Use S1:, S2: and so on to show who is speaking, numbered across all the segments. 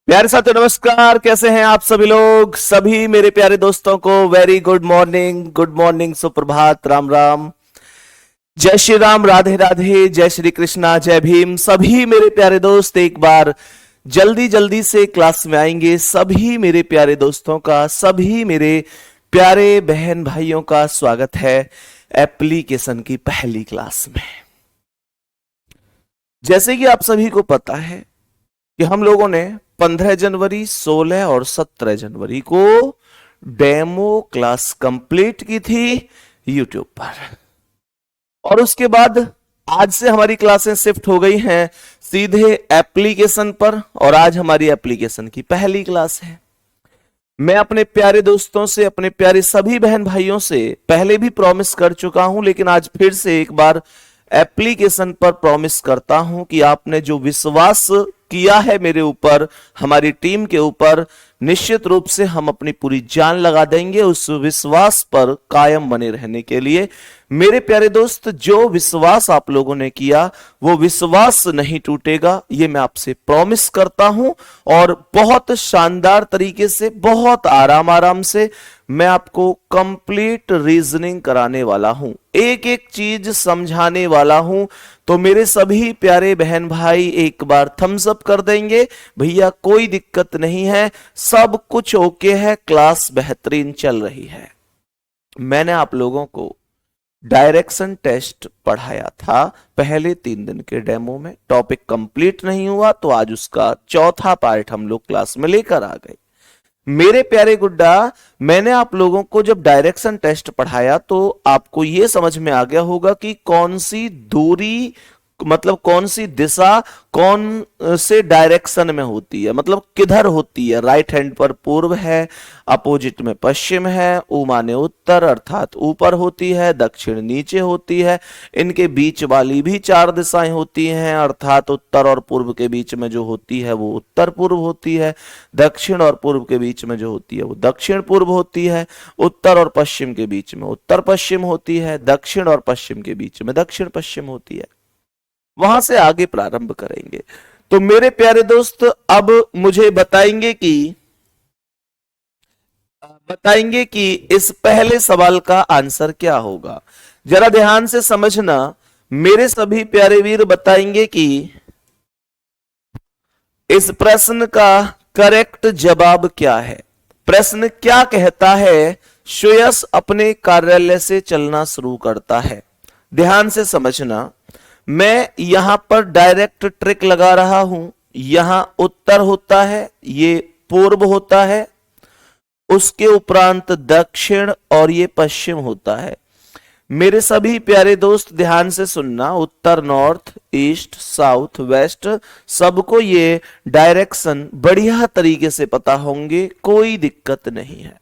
S1: प्यारे साथियों नमस्कार। कैसे हैं आप सभी लोग? सभी मेरे प्यारे दोस्तों को वेरी गुड मॉर्निंग, सुप्रभात, राम राम, जय श्री राम, राधे राधे, जय श्री कृष्णा, जय भीम। सभी मेरे प्यारे दोस्त एक बार जल्दी जल्दी से क्लास में आएंगे। सभी मेरे प्यारे दोस्तों का, सभी मेरे प्यारे बहन भाइयों का स्वागत है एप्लीकेशन की पहली क्लास में। जैसे कि आप सभी को पता है कि हम लोगों ने 15 जनवरी, 16 और 17 जनवरी को डेमो क्लास कंप्लीट की थी यूट्यूब पर, और उसके बाद आज से हमारी क्लासें शिफ्ट हो गई हैं सीधे एप्लीकेशन पर, और आज हमारी एप्लीकेशन की पहली क्लास है। मैं अपने प्यारे दोस्तों से, अपने प्यारे सभी बहन भाइयों से पहले भी प्रॉमिस कर चुका हूं, लेकिन आज फिर से एक बार एप्लीकेशन पर प्रॉमिस करता हूं कि आपने जो विश्वास किया है मेरे ऊपर, हमारी टीम के ऊपर, निश्चित रूप से हम अपनी पूरी जान लगा देंगे उस विश्वास पर कायम बने रहने के लिए। मेरे प्यारे दोस्त, जो विश्वास आप लोगों ने किया वो विश्वास नहीं टूटेगा, ये मैं आपसे प्रॉमिस करता हूं। और बहुत शानदार तरीके से, बहुत आराम से मैं आपको कंप्लीट रीजनिंग कराने वाला हूं, एक एक चीज समझाने वाला हूं। तो मेरे सभी प्यारे बहन भाई एक बार थम्स अप कर देंगे, भैया कोई दिक्कत नहीं है, सब कुछ ओके है, क्लास बेहतरीन चल रही है। मैंने आप लोगों को डायरेक्शन टेस्ट पढ़ाया था पहले 3 दिन के डेमो में, टॉपिक कंप्लीट नहीं हुआ तो आज उसका चौथा पार्ट हम लोग क्लास में लेकर आ गए। मेरे प्यारे गुड्डा, मैंने आप लोगों को जब डायरेक्शन टेस्ट पढ़ाया तो आपको यह समझ में आ गया होगा कि कौन सी दूरी, मतलब कौन सी दिशा कौन से डायरेक्शन में होती है, मतलब किधर होती है। राइट हैंड पर पूर्व है, अपोजिट में पश्चिम है, ऊ माने उत्तर अर्थात ऊपर होती है, दक्षिण नीचे होती है, इनके बीच वाली भी 4 दिशाएं होती हैं, अर्थात उत्तर और पूर्व के बीच में जो होती है वो उत्तर पूर्व होती है, दक्षिण और पूर्व के बीच में जो होती है वो दक्षिण पूर्व होती है, उत्तर और पश्चिम के बीच में उत्तर पश्चिम होती है, दक्षिण और पश्चिम के बीच में दक्षिण पश्चिम होती है। वहां से आगे प्रारंभ करेंगे। तो मेरे प्यारे दोस्त, अब मुझे बताएंगे कि इस पहले सवाल का आंसर क्या होगा। जरा ध्यान से समझना मेरे सभी प्यारे वीर, बताएंगे कि इस प्रश्न का करेक्ट जवाब क्या है। प्रश्न क्या कहता है? श्रेयस अपने कार्यालय से चलना शुरू करता है। ध्यान से समझना, मैं यहां पर डायरेक्ट ट्रिक लगा रहा हूं। यहां उत्तर होता है, ये पूर्व होता है, उसके उपरांत दक्षिण और ये पश्चिम होता है। मेरे सभी प्यारे दोस्त ध्यान से सुनना, उत्तर, नॉर्थ, ईस्ट, साउथ, वेस्ट, सबको ये डायरेक्शन बढ़िया तरीके से पता होंगे, कोई दिक्कत नहीं है।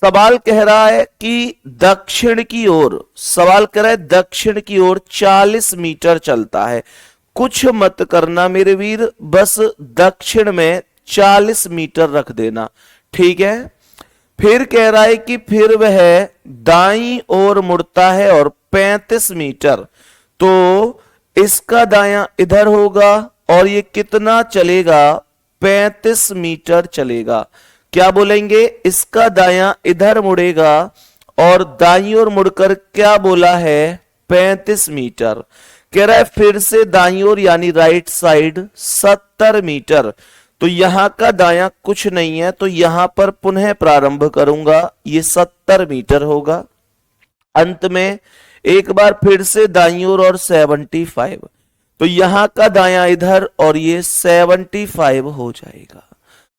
S1: सवाल कह रहा है कि दक्षिण की ओर, सवाल कह रहा है दक्षिण की ओर 40 मीटर चलता है। कुछ मत करना मेरे वीर, बस दक्षिण में 40 मीटर रख देना, ठीक है। फिर कह रहा है कि फिर वह दाईं ओर मुड़ता है और 35 मीटर, तो इसका दायां इधर होगा और ये कितना चलेगा? 35 मीटर चलेगा। क्या बोलेंगे? इसका दायां इधर मुड़ेगा और दाईं ओर मुड़कर क्या बोला है? 35 मीटर। कह रहा है फिर से दाईं ओर यानी राइट साइड 70 मीटर। तो यहां का दायां कुछ नहीं है, तो यहां पर पुनः प्रारंभ करूंगा, ये 70 मीटर होगा। अंत में एक बार फिर से दाईं ओर और 75, तो यहां का दायां इधर और ये 75 हो जाएगा।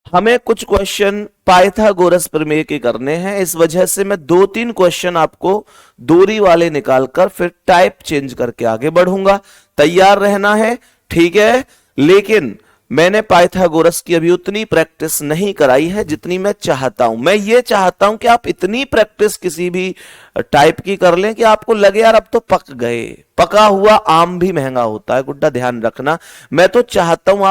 S1: हमें कुछ क्वेश्चन पाइथागोरस प्रमेय के करने हैं, इस वजह से मैं 2-3 क्वेश्चन आपको दूरी वाले निकालकर फिर टाइप चेंज करके आगे बढ़ूंगा। तैयार रहना है, ठीक है। लेकिन मैंने पाइथागोरस की अभी उतनी प्रैक्टिस नहीं कराई है जितनी मैं चाहता हूं। मैं ये चाहता हूं कि आप इतनी प्रैक्टिस किसी भी टाइप की कर लें कि आपको लगे यार अब तो पक गए। पका हुआ आम भी महंगा होता है गुड्डा, ध्यान रखना। मैं तो चाहता हूं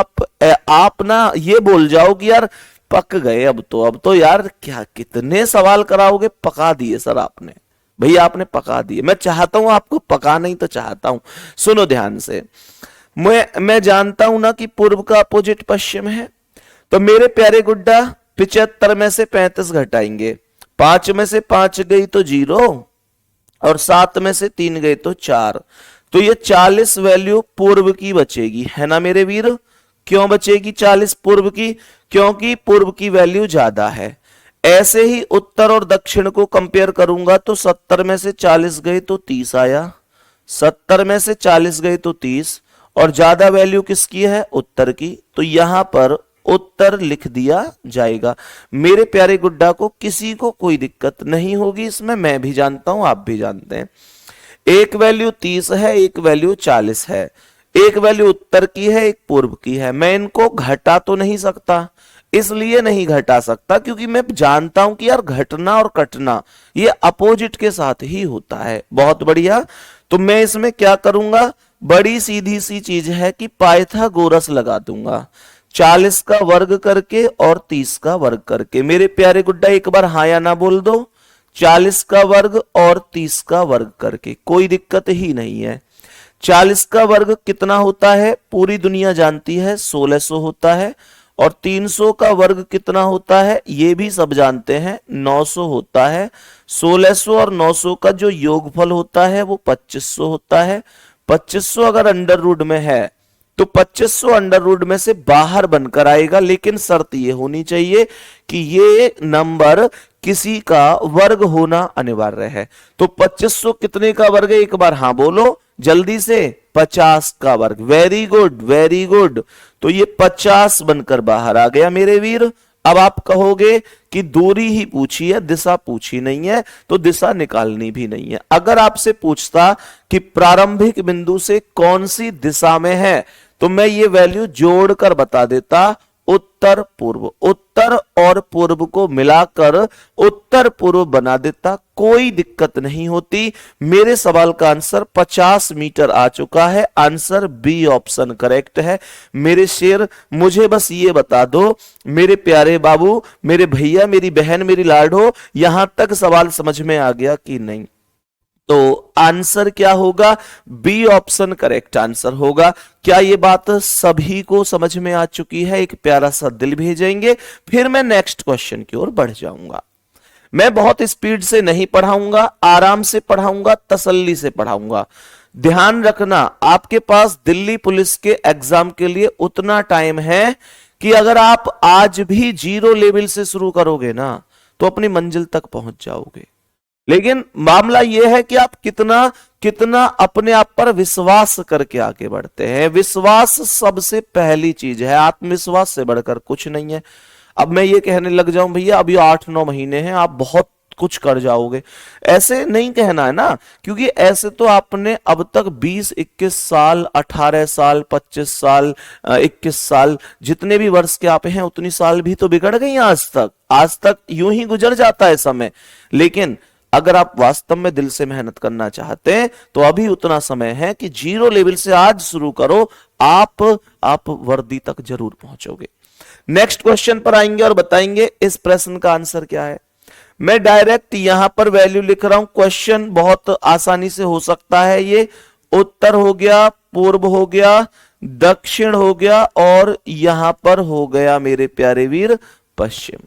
S1: आप ना ये बोल जाओ कि यार पक गए, अब तो यार क्या कितने सवाल कराओगे, पका दिए सर आपने, भैया आपने पका दिए। मैं चाहता हूं आपको पका, नहीं तो चाहता हूं। सुनो ध्यान से, मैं जानता हूं ना कि पूर्व का अपोजिट पश्चिम है, तो मेरे प्यारे गुड्डा 75 में से 35 घटाएंगे, 5 में से 5 गई तो 0 और 7 में से 3 गए तो 4, तो ये 40 वैल्यू पूर्व की बचेगी, है ना मेरे वीर। क्यों बचेगी 40 पूर्व की? क्योंकि पूर्व की वैल्यू ज्यादा है। ऐसे ही उत्तर और दक्षिण को कंपेयर करूंगा तो 70 में से 40 गए तो 30 आया, 70 में से 40 गए तो 30, और ज्यादा वैल्यू किसकी है? उत्तर की। तो यहां पर उत्तर लिख दिया जाएगा। मेरे प्यारे गुड्डा को किसी को कोई दिक्कत नहीं होगी इसमें, मैं भी जानता हूं, आप भी जानते हैं। एक वैल्यू 30 है, एक वैल्यू 40 है, एक वैल्यू उत्तर की है, एक पूर्व की है। मैं इनको घटा तो नहीं सकता, इसलिए नहीं घटा सकता क्योंकि मैं जानता हूं कि यार घटना और कटना ये अपोजिट के साथ ही होता है। बहुत बढ़िया। तो मैं इसमें क्या करूंगा? बड़ी सीधी सी चीज है कि पाइथागोरस लगा दूंगा, 40 का वर्ग करके और 30 का वर्ग करके। मेरे प्यारे गुड्डा एक बार हाँ या ना बोल दो। 40 का वर्ग और 30 का वर्ग करके, कोई दिक्कत ही नहीं है। 40 का वर्ग कितना होता है? पूरी दुनिया जानती है, 1600 होता है। और 300 का वर्ग कितना होता है? ये भी सब जानते हैं, 900 होता है। 1600 और 900 का जो योगफल होता है वो 2500 होता है। 2500 अगर अंडर रूट में है तो 2500 अंडर रूट में से बाहर बनकर आएगा, लेकिन शर्त ये होनी चाहिए कि ये नंबर किसी का वर्ग होना अनिवार्य है। तो 2500 कितने का वर्ग है? एक बार हाँ बोलो जल्दी से। 50 का वर्ग। Very good, very good. तो ये 50 बनकर बाहर आ गया मेरे वीर। अब आप कहोगे कि दूरी ही पूछी है, दिशा पूछी नहीं है, तो दिशा निकालनी भी नहीं है। अगर आपसे पूछता कि प्रारंभिक बिंदु से कौन सी दिशा में है, तो मैं ये वैल्यू जोड़कर बता देता, उत्तर पूर्व। उत्तर और पूर्व को मिलाकर उत्तर पूर्व बना देता, कोई दिक्कत नहीं होती। मेरे सवाल का आंसर 50 मीटर आ चुका है। आंसर बी ऑप्शन करेक्ट है। मेरे शेर, मुझे बस ये बता दो मेरे प्यारे बाबू, मेरे भैया, मेरी बहन, मेरी लाडो, यहां तक सवाल समझ में आ गया कि नहीं? तो आंसर क्या होगा? बी ऑप्शन करेक्ट आंसर होगा। क्या ये बात सभी को समझ में आ चुकी है? एक प्यारा सा दिल भेजेंगे, फिर मैं नेक्स्ट क्वेश्चन की ओर बढ़ जाऊंगा। मैं बहुत स्पीड से नहीं पढ़ाऊंगा, आराम से पढ़ाऊंगा, तसल्ली से पढ़ाऊंगा। ध्यान रखना, आपके पास दिल्ली पुलिस के एग्जाम के लिए उतना टाइम है कि अगर आप आज भी 0 लेवल से शुरू करोगे ना तो अपनी मंजिल तक पहुंच जाओगे। लेकिन मामला यह है कि आप कितना कितना अपने आप पर विश्वास करके आगे बढ़ते हैं। विश्वास सबसे पहली चीज है, आत्मविश्वास से बढ़कर कुछ नहीं है। अब मैं ये कहने लग जाऊं भैया अभी 8-9 महीने हैं, आप बहुत कुछ कर जाओगे, ऐसे नहीं कहना है ना, क्योंकि ऐसे तो आपने अब तक 20-21 साल, 18 साल, 25 साल, 21 साल, जितने भी वर्ष के आप हैं उतनी साल भी तो बिगड़ गई आज तक यूं ही गुजर जाता है समय। लेकिन अगर आप वास्तव में दिल से मेहनत करना चाहते हैं तो अभी उतना समय है कि 0 लेवल से आज शुरू करो, आप वर्दी तक जरूर पहुंचोगे। नेक्स्ट क्वेश्चन पर आएंगे और बताएंगे इस प्रश्न का आंसर क्या है। मैं डायरेक्ट यहां पर वैल्यू लिख रहा हूं, क्वेश्चन बहुत आसानी से हो सकता है। ये उत्तर हो गया, पूर्व हो गया, दक्षिण हो गया, और यहां पर हो गया मेरे प्यारे वीर पश्चिम।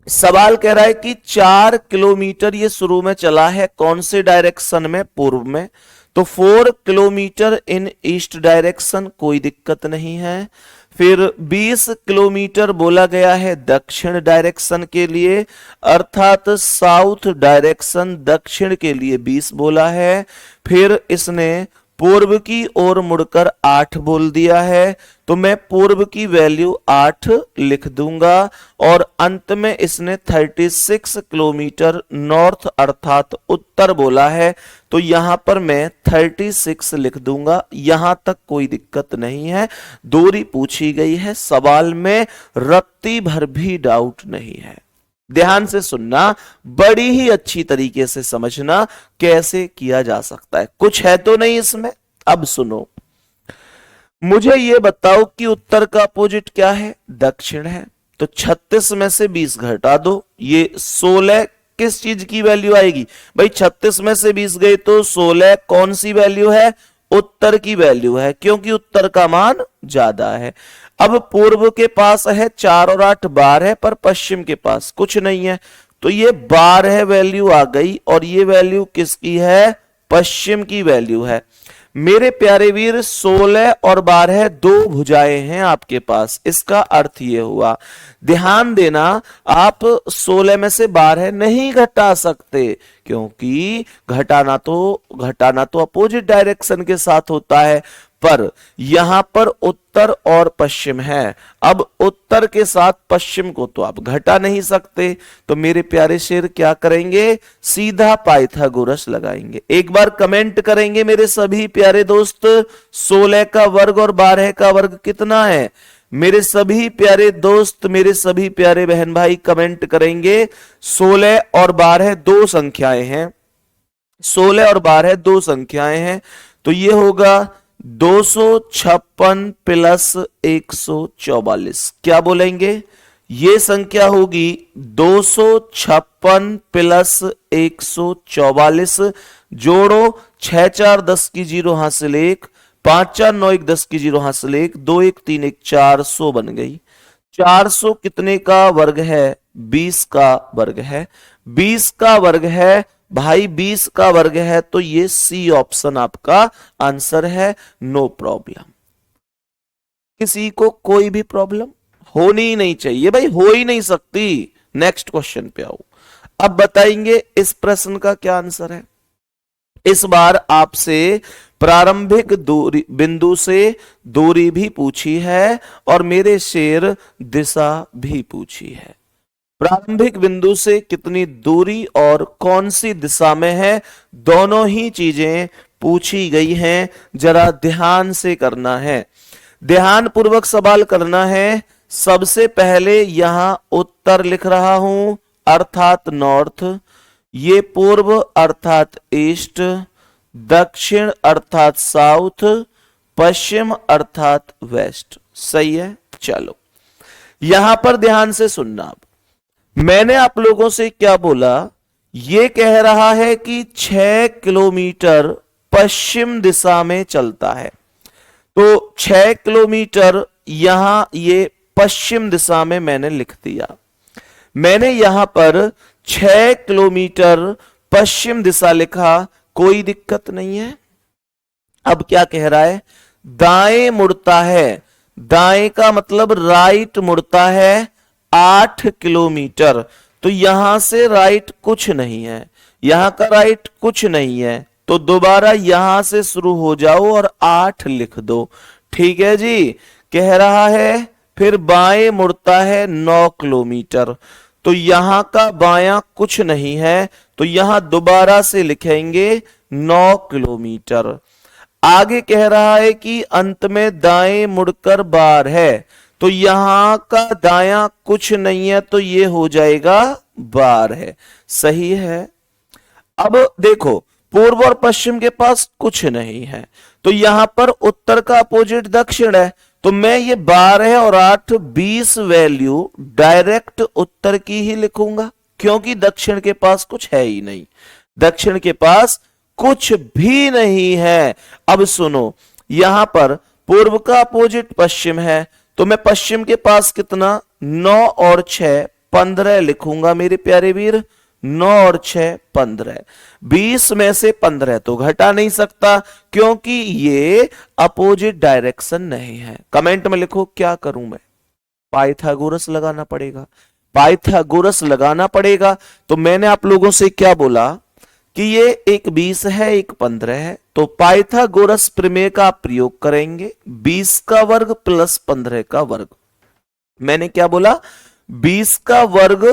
S1: सवाल कह रहा है कि 4 किलोमीटर ये शुरू में चला है, कौन से डायरेक्शन में? पूर्व में। तो 4 किलोमीटर इन ईस्ट डायरेक्शन, कोई दिक्कत नहीं है। फिर 20 किलोमीटर बोला गया है दक्षिण डायरेक्शन के लिए, अर्थात साउथ डायरेक्शन दक्षिण के लिए 20 बोला है। फिर इसने पूर्व की ओर मुड़कर 8 बोल दिया है, तो मैं पूर्व की वैल्यू 8 लिख दूंगा। और अंत में इसने 36 किलोमीटर नॉर्थ अर्थात उत्तर बोला है, तो यहां पर मैं 36 लिख दूंगा। यहां तक कोई दिक्कत नहीं है, दूरी पूछी गई है, सवाल में रत्ती भर भी डाउट नहीं है। ध्यान से सुनना, बड़ी ही अच्छी तरीके से समझना कैसे किया जा सकता है, कुछ है तो नहीं इसमें। अब सुनो, मुझे यह बताओ कि उत्तर का अपोजिट क्या है? दक्षिण है। तो 36 में से 20 घटा दो, ये 16 किस चीज की वैल्यू आएगी भाई? 36 में से 20 गए तो 16 कौन सी वैल्यू है? उत्तर की वैल्यू है, क्योंकि उत्तर का मान ज्यादा है। अब पूर्व के पास है 4 और 8 12 है, पर पश्चिम के पास कुछ नहीं है, तो ये 12 वैल्यू आ गई और ये वैल्यू किसकी है? पश्चिम की वैल्यू है। मेरे प्यारे वीर 16 और 12 दो भुजाएं हैं आपके पास, इसका अर्थ ये हुआ, ध्यान देना, आप 16 में से 12 नहीं घटा सकते, क्योंकि घटाना तो अपोजिट डायरेक्शन के साथ होता है, पर यहां पर उत्तर और पश्चिम है। अब उत्तर के साथ पश्चिम को तो आप घटा नहीं सकते, तो मेरे प्यारे शेर क्या करेंगे? सीधा पाइथागोरस लगाएंगे। एक बार कमेंट करेंगे मेरे सभी प्यारे दोस्त, 16 का वर्ग और 12 का वर्ग कितना है? मेरे सभी प्यारे दोस्त, मेरे सभी प्यारे बहन भाई कमेंट करेंगे। 16 और 12 दो संख्याएं हैं, 16 और 12 दो संख्याएं हैं, तो ये होगा 256 प्लस 144। क्या बोलेंगे? ये संख्या होगी 256 प्लस 144। जोड़ो, 6 4 10 की 0 हासिल 1, 5 4 9 1 10 की 0 हासिल 1, 2 1 3 1 400 बन गई। 400 कितने का वर्ग है? 20 का वर्ग है। 20 का वर्ग है भाई, 20 का वर्ग है, तो ये सी ऑप्शन आपका आंसर है। No problem. किसी को कोई भी प्रॉब्लम होनी ही नहीं चाहिए भाई, हो ही नहीं सकती। नेक्स्ट क्वेश्चन पे आओ। अब बताएंगे इस प्रश्न का क्या आंसर है। इस बार आपसे प्रारंभिक दूरी बिंदु से दूरी भी पूछी है और मेरे शेर दिशा भी पूछी है। प्रारंभिक बिंदु से कितनी दूरी और कौन सी दिशा में है, दोनों ही चीजें पूछी गई हैं। जरा ध्यान से करना है, ध्यान पूर्वक सवाल करना है। सबसे पहले यहां उत्तर लिख रहा हूं, अर्थात नॉर्थ, ये पूर्व अर्थात ईस्ट, दक्षिण अर्थात साउथ, पश्चिम अर्थात वेस्ट। सही है? चलो यहां पर ध्यान से सुनना। मैंने आप लोगों से क्या बोला? ये कह रहा है कि 6 किलोमीटर पश्चिम दिशा में चलता है, तो 6 किलोमीटर यहां ये पश्चिम दिशा में मैंने लिख दिया। मैंने यहां पर 6 किलोमीटर पश्चिम दिशा लिखा, कोई दिक्कत नहीं है। अब क्या कह रहा है? दाएं मुड़ता है, दाएं का मतलब राइट मुड़ता है 8 किलोमीटर, तो यहां से राइट कुछ नहीं है, यहां का राइट कुछ नहीं है, तो दोबारा यहां से शुरू हो जाओ और 8 लिख दो। ठीक है जी? कह रहा है फिर बाएं मुड़ता है 9 किलोमीटर, तो यहां का बायां कुछ नहीं है, तो यहां दोबारा से लिखेंगे 9 किलोमीटर। आगे कह रहा है कि अंत में दाएं मुड़कर बार है, तो यहां का दायां कुछ नहीं है, तो ये हो जाएगा 12 है। सही है? अब देखो, पूर्व और पश्चिम के पास कुछ नहीं है, तो यहां पर उत्तर का अपोजिट दक्षिण है, तो मैं ये 12 और 8 20 वैल्यू डायरेक्ट उत्तर की ही लिखूंगा, क्योंकि दक्षिण के पास कुछ है ही नहीं, दक्षिण के पास कुछ भी नहीं है। अब सुनो, यहां पर पूर्व का अपोजिट पश्चिम है, तो मैं पश्चिम के पास कितना? 9 और 6 15 लिखूंगा मेरे प्यारे वीर। 9 और 6 15, 20 में से 15 तो घटा नहीं सकता, क्योंकि ये अपोजिट डायरेक्शन नहीं है। कमेंट में लिखो क्या करूं मैं? पाइथागोरस लगाना पड़ेगा, पाइथागोरस लगाना पड़ेगा। तो मैंने आप लोगों से क्या बोला कि ये एक 20 है, एक 15 है, तो पाइथागोरस प्रमेय का प्रयोग करेंगे। 20 का वर्ग प्लस 15 का वर्ग। मैंने क्या बोला? 20 का वर्ग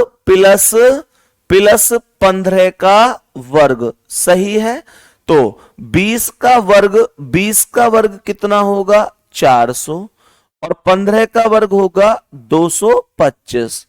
S1: प्लस 15 का वर्ग। सही है? तो 20 का वर्ग कितना होगा? 400, और 15 का वर्ग होगा 225।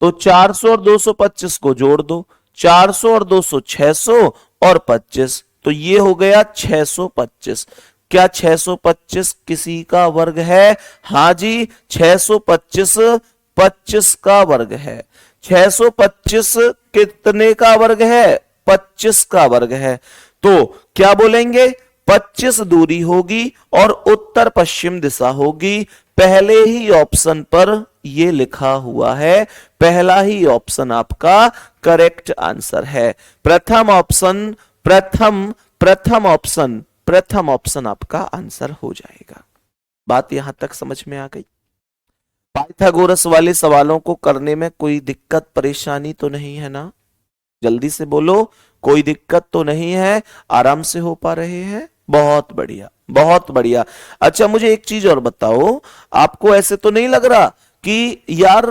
S1: तो 400 और 225 को जोड़ दो, 400 और 200 600 और 25, तो ये हो गया 625। क्या 625 किसी का वर्ग है? हां जी, 625 25 का वर्ग है। 625 कितने का वर्ग है? 25 का वर्ग है। तो क्या बोलेंगे? 25 दूरी होगी और उत्तर पश्चिम दिशा होगी। पहले ही ऑप्शन पर यह लिखा हुआ है, पहला ही ऑप्शन आपका करेक्ट आंसर है। प्रथम ऑप्शन प्रथम ऑप्शन आपका आंसर हो जाएगा। बात यहां तक समझ में आ गई? पाइथागोरस वाले सवालों को करने में कोई दिक्कत परेशानी तो नहीं है ना? जल्दी से बोलो, कोई दिक्कत तो नहीं है, आराम से हो पा रहे हैं? बहुत बढ़िया, बहुत बढ़िया। अच्छा, मुझे एक चीज और बताओ, आपको ऐसे तो नहीं लग रहा कि यार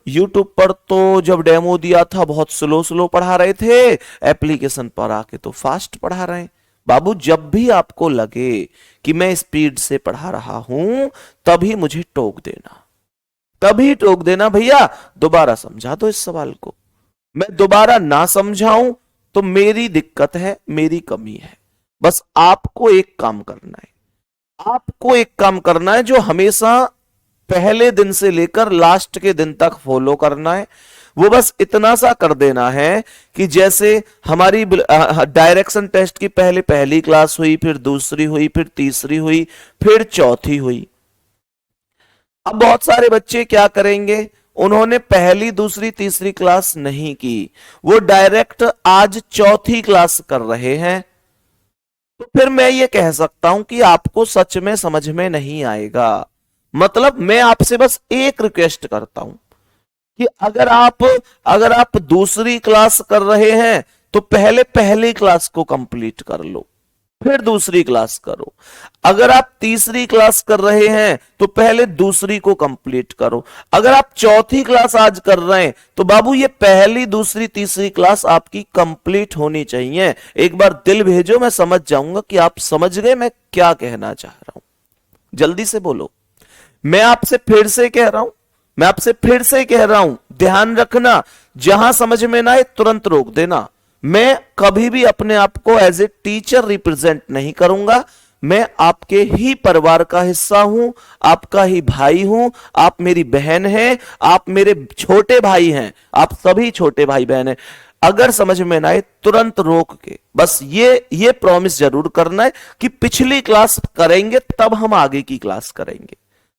S1: YouTube पर तो जब डेमो दिया था बहुत स्लो स्लो पढ़ा रहे थे, एप्लीकेशन पर आके तो फास्ट पढ़ा रहे हैं? बाबू, जब भी आपको लगे कि मैं स्पीड से पढ़ा रहा हूं तभी मुझे टोक देना, तभी टोक देना भैया, दोबारा समझा दो इस सवाल को। मैं दोबारा ना समझाऊं तो मेरी दिक्कत है, मेरी कमी है। बस आपको एक काम करना है, आपको एक काम करना है जो हमेशा पहले दिन से लेकर लास्ट के दिन तक फॉलो करना है। वो बस इतना सा कर देना है कि जैसे हमारी डायरेक्शन टेस्ट की पहले पहली क्लास हुई, फिर दूसरी हुई, फिर तीसरी हुई, फिर चौथी हुई। अब बहुत सारे बच्चे क्या करेंगे, उन्होंने पहली दूसरी तीसरी क्लास नहीं की, वो डायरेक्ट आज चौथी क्लास कर रहे हैं। तो फिर मैं ये कह सकता हूं कि आपको सच में समझ में नहीं आएगा। मतलब मैं आपसे बस एक रिक्वेस्ट करता हूं कि अगर आप दूसरी क्लास कर रहे हैं तो पहले पहली क्लास को कंप्लीट कर लो, फिर दूसरी क्लास करो। अगर आप तीसरी क्लास कर रहे हैं तो पहले दूसरी को कंप्लीट करो। अगर आप चौथी क्लास आज कर रहे हैं तो बाबू ये पहली दूसरी तीसरी क्लास आपकी कंप्लीट होनी चाहिए। एक बार दिल भेजो, मैं समझ जाऊंगा कि आप समझ गए मैं क्या कहना चाह रहा हूं। जल्दी से बोलो। मैं आपसे फिर से कह रहा हूं, ध्यान रखना, जहां समझ में ना आए तुरंत रोक देना। मैं कभी भी अपने आप को एज ए टीचर रिप्रेजेंट नहीं करूंगा। मैं आपके ही परिवार का हिस्सा हूं, आपका ही भाई हूं, आप मेरी बहन हैं, आप मेरे छोटे भाई हैं, आप सभी छोटे भाई बहन हैं। अगर समझ में ना आए तुरंत रोक के बस ये प्रॉमिस जरूर करना है कि पिछली क्लास करेंगे तब हम आगे की क्लास करेंगे।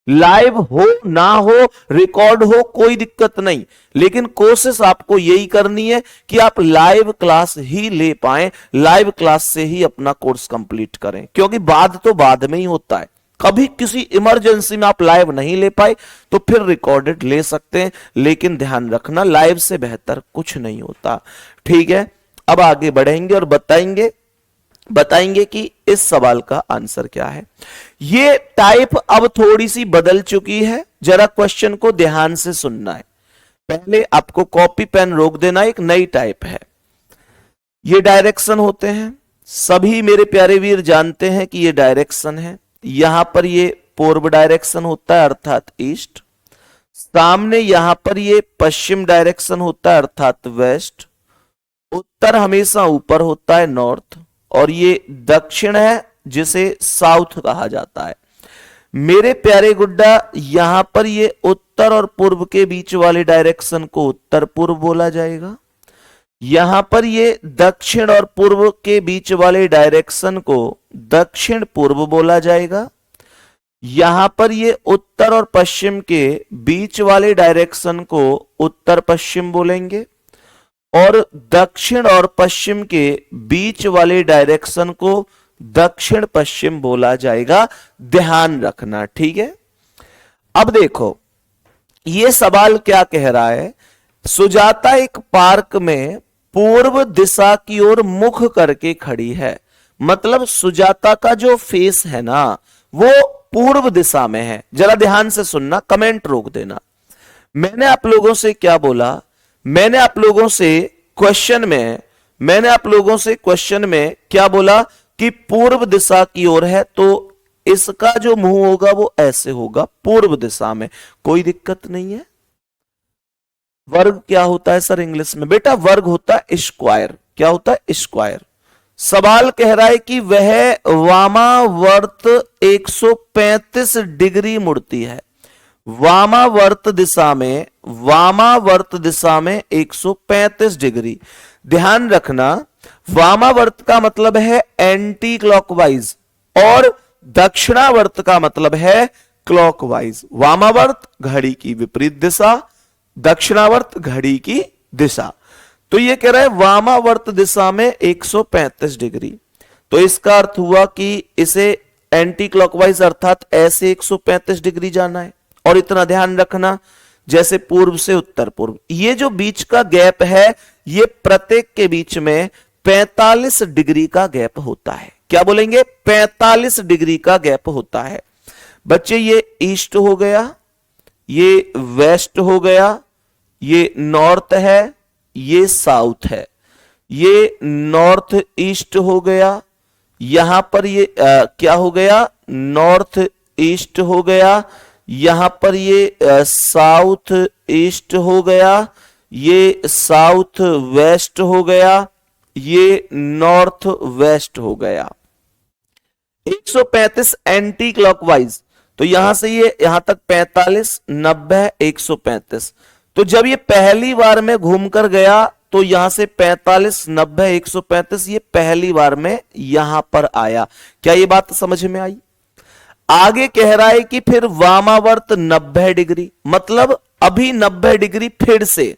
S1: लाइव हो ना हो, रिकॉर्ड हो, कोई दिक्कत नहीं, लेकिन कोशिश आपको यही करनी है कि आप लाइव क्लास ही ले पाएं, लाइव क्लास से ही अपना कोर्स कंप्लीट करें। क्योंकि बाद तो बाद में ही होता है, कभी किसी इमरजेंसी में आप लाइव नहीं ले पाए तो फिर रिकॉर्डेड ले सकते हैं, लेकिन ध्यान रखना लाइव से बेहतर कुछ नहीं होता। ठीक है, अब आगे बढ़ेंगे और बताएंगे कि इस सवाल का आंसर क्या है। ये टाइप अब थोड़ी सी बदल चुकी है, जरा क्वेश्चन को ध्यान से सुनना है। पहले आपको कॉपी पेन रोक देना, एक नई टाइप है। ये डायरेक्शन होते हैं, सभी मेरे प्यारे वीर जानते हैं कि ये डायरेक्शन है। यहां पर ये पूर्व डायरेक्शन होता है अर्थात ईस्ट, सामने यहां पर ये पश्चिम डायरेक्शन होता है अर्थात वेस्ट, उत्तर हमेशा ऊपर होता है नॉर्थ, और ये दक्षिण है जिसे साउथ कहा जाता है। मेरे प्यारे गुड्डा, यहां पर ये उत्तर और पूर्व के बीच वाले डायरेक्शन को उत्तर पूर्व बोला जाएगा। यहां पर ये दक्षिण और पूर्व के बीच वाले डायरेक्शन को दक्षिण पूर्व बोला जाएगा। यहां पर ये उत्तर और पश्चिम के बीच वाले डायरेक्शन को उत्तर पश्चिम बोलेंगे, और दक्षिण और पश्चिम के बीच वाले डायरेक्शन को दक्षिण पश्चिम बोला जाएगा। ध्यान रखना, ठीक है। अब देखो ये सवाल क्या कह रहा है। सुजाता एक पार्क में पूर्व दिशा की ओर मुख करके खड़ी है। मतलब सुजाता का जो फेस है ना वो पूर्व दिशा में है। जरा ध्यान से सुनना, कमेंट रोक देना। मैंने आप लोगों से क्या बोला, मैंने आप लोगों से क्वेश्चन में क्या बोला कि पूर्व दिशा की ओर है, तो इसका जो मुंह होगा वो ऐसे होगा, पूर्व दिशा में। कोई दिक्कत नहीं है। वर्ग क्या होता है सर इंग्लिश में? बेटा वर्ग होता है स्क्वायर। क्या होता है? स्क्वायर। सवाल कह रहा है कि वह वामावर्त 135 डिग्री मुड़ती है। वामावर्त दिशा में 135 डिग्री। ध्यान रखना, वामावर्त का मतलब है एंटी क्लॉकवाइज। और दक्षिणावर्त का मतलब है क्लॉकवाइज। वामावर्त घड़ी की विपरीत दिशा, दक्षिणावर्त घड़ी की दिशा। तो ये कह रहा है वामावर्त दिशा में 135 डिग्री। तो इसका अर्थ हुआ कि इसे एंटी क्लॉकवाइज अर्थात ऐसे 135 डिग्री जाना है। और इतना ध्यान रखना, जैसे पूर्व से उत्तर पूर्व, ये जो बीच का गैप है ये प्रत्येक के बीच में 45 डिग्री का गैप होता है। क्या बोलेंगे? 45 डिग्री का गैप होता है। बच्चे ये ईस्ट हो गया, ये वेस्ट हो गया, ये नॉर्थ है, ये साउथ है, ये नॉर्थ ईस्ट हो गया, यहां पर ये क्या हो गया? नॉर्थ ईस्ट हो गया, यहां पर ये साउथ ईस्ट हो गया, ये साउथ वेस्ट हो गया, ये नॉर्थ वेस्ट हो गया। 135 एंटी क्लॉकवाइज, तो यहां से ये यहां तक 45, 90, 135। तो जब ये पहली बार में घूमकर गया तो यहां से 45, 90, 135 ये पहली बार में यहां पर आया। क्या ये बात समझ में आई? आगे कह रहा है कि फिर वामावर्त 90 डिग्री, मतलब अभी 90 डिग्री फिर से।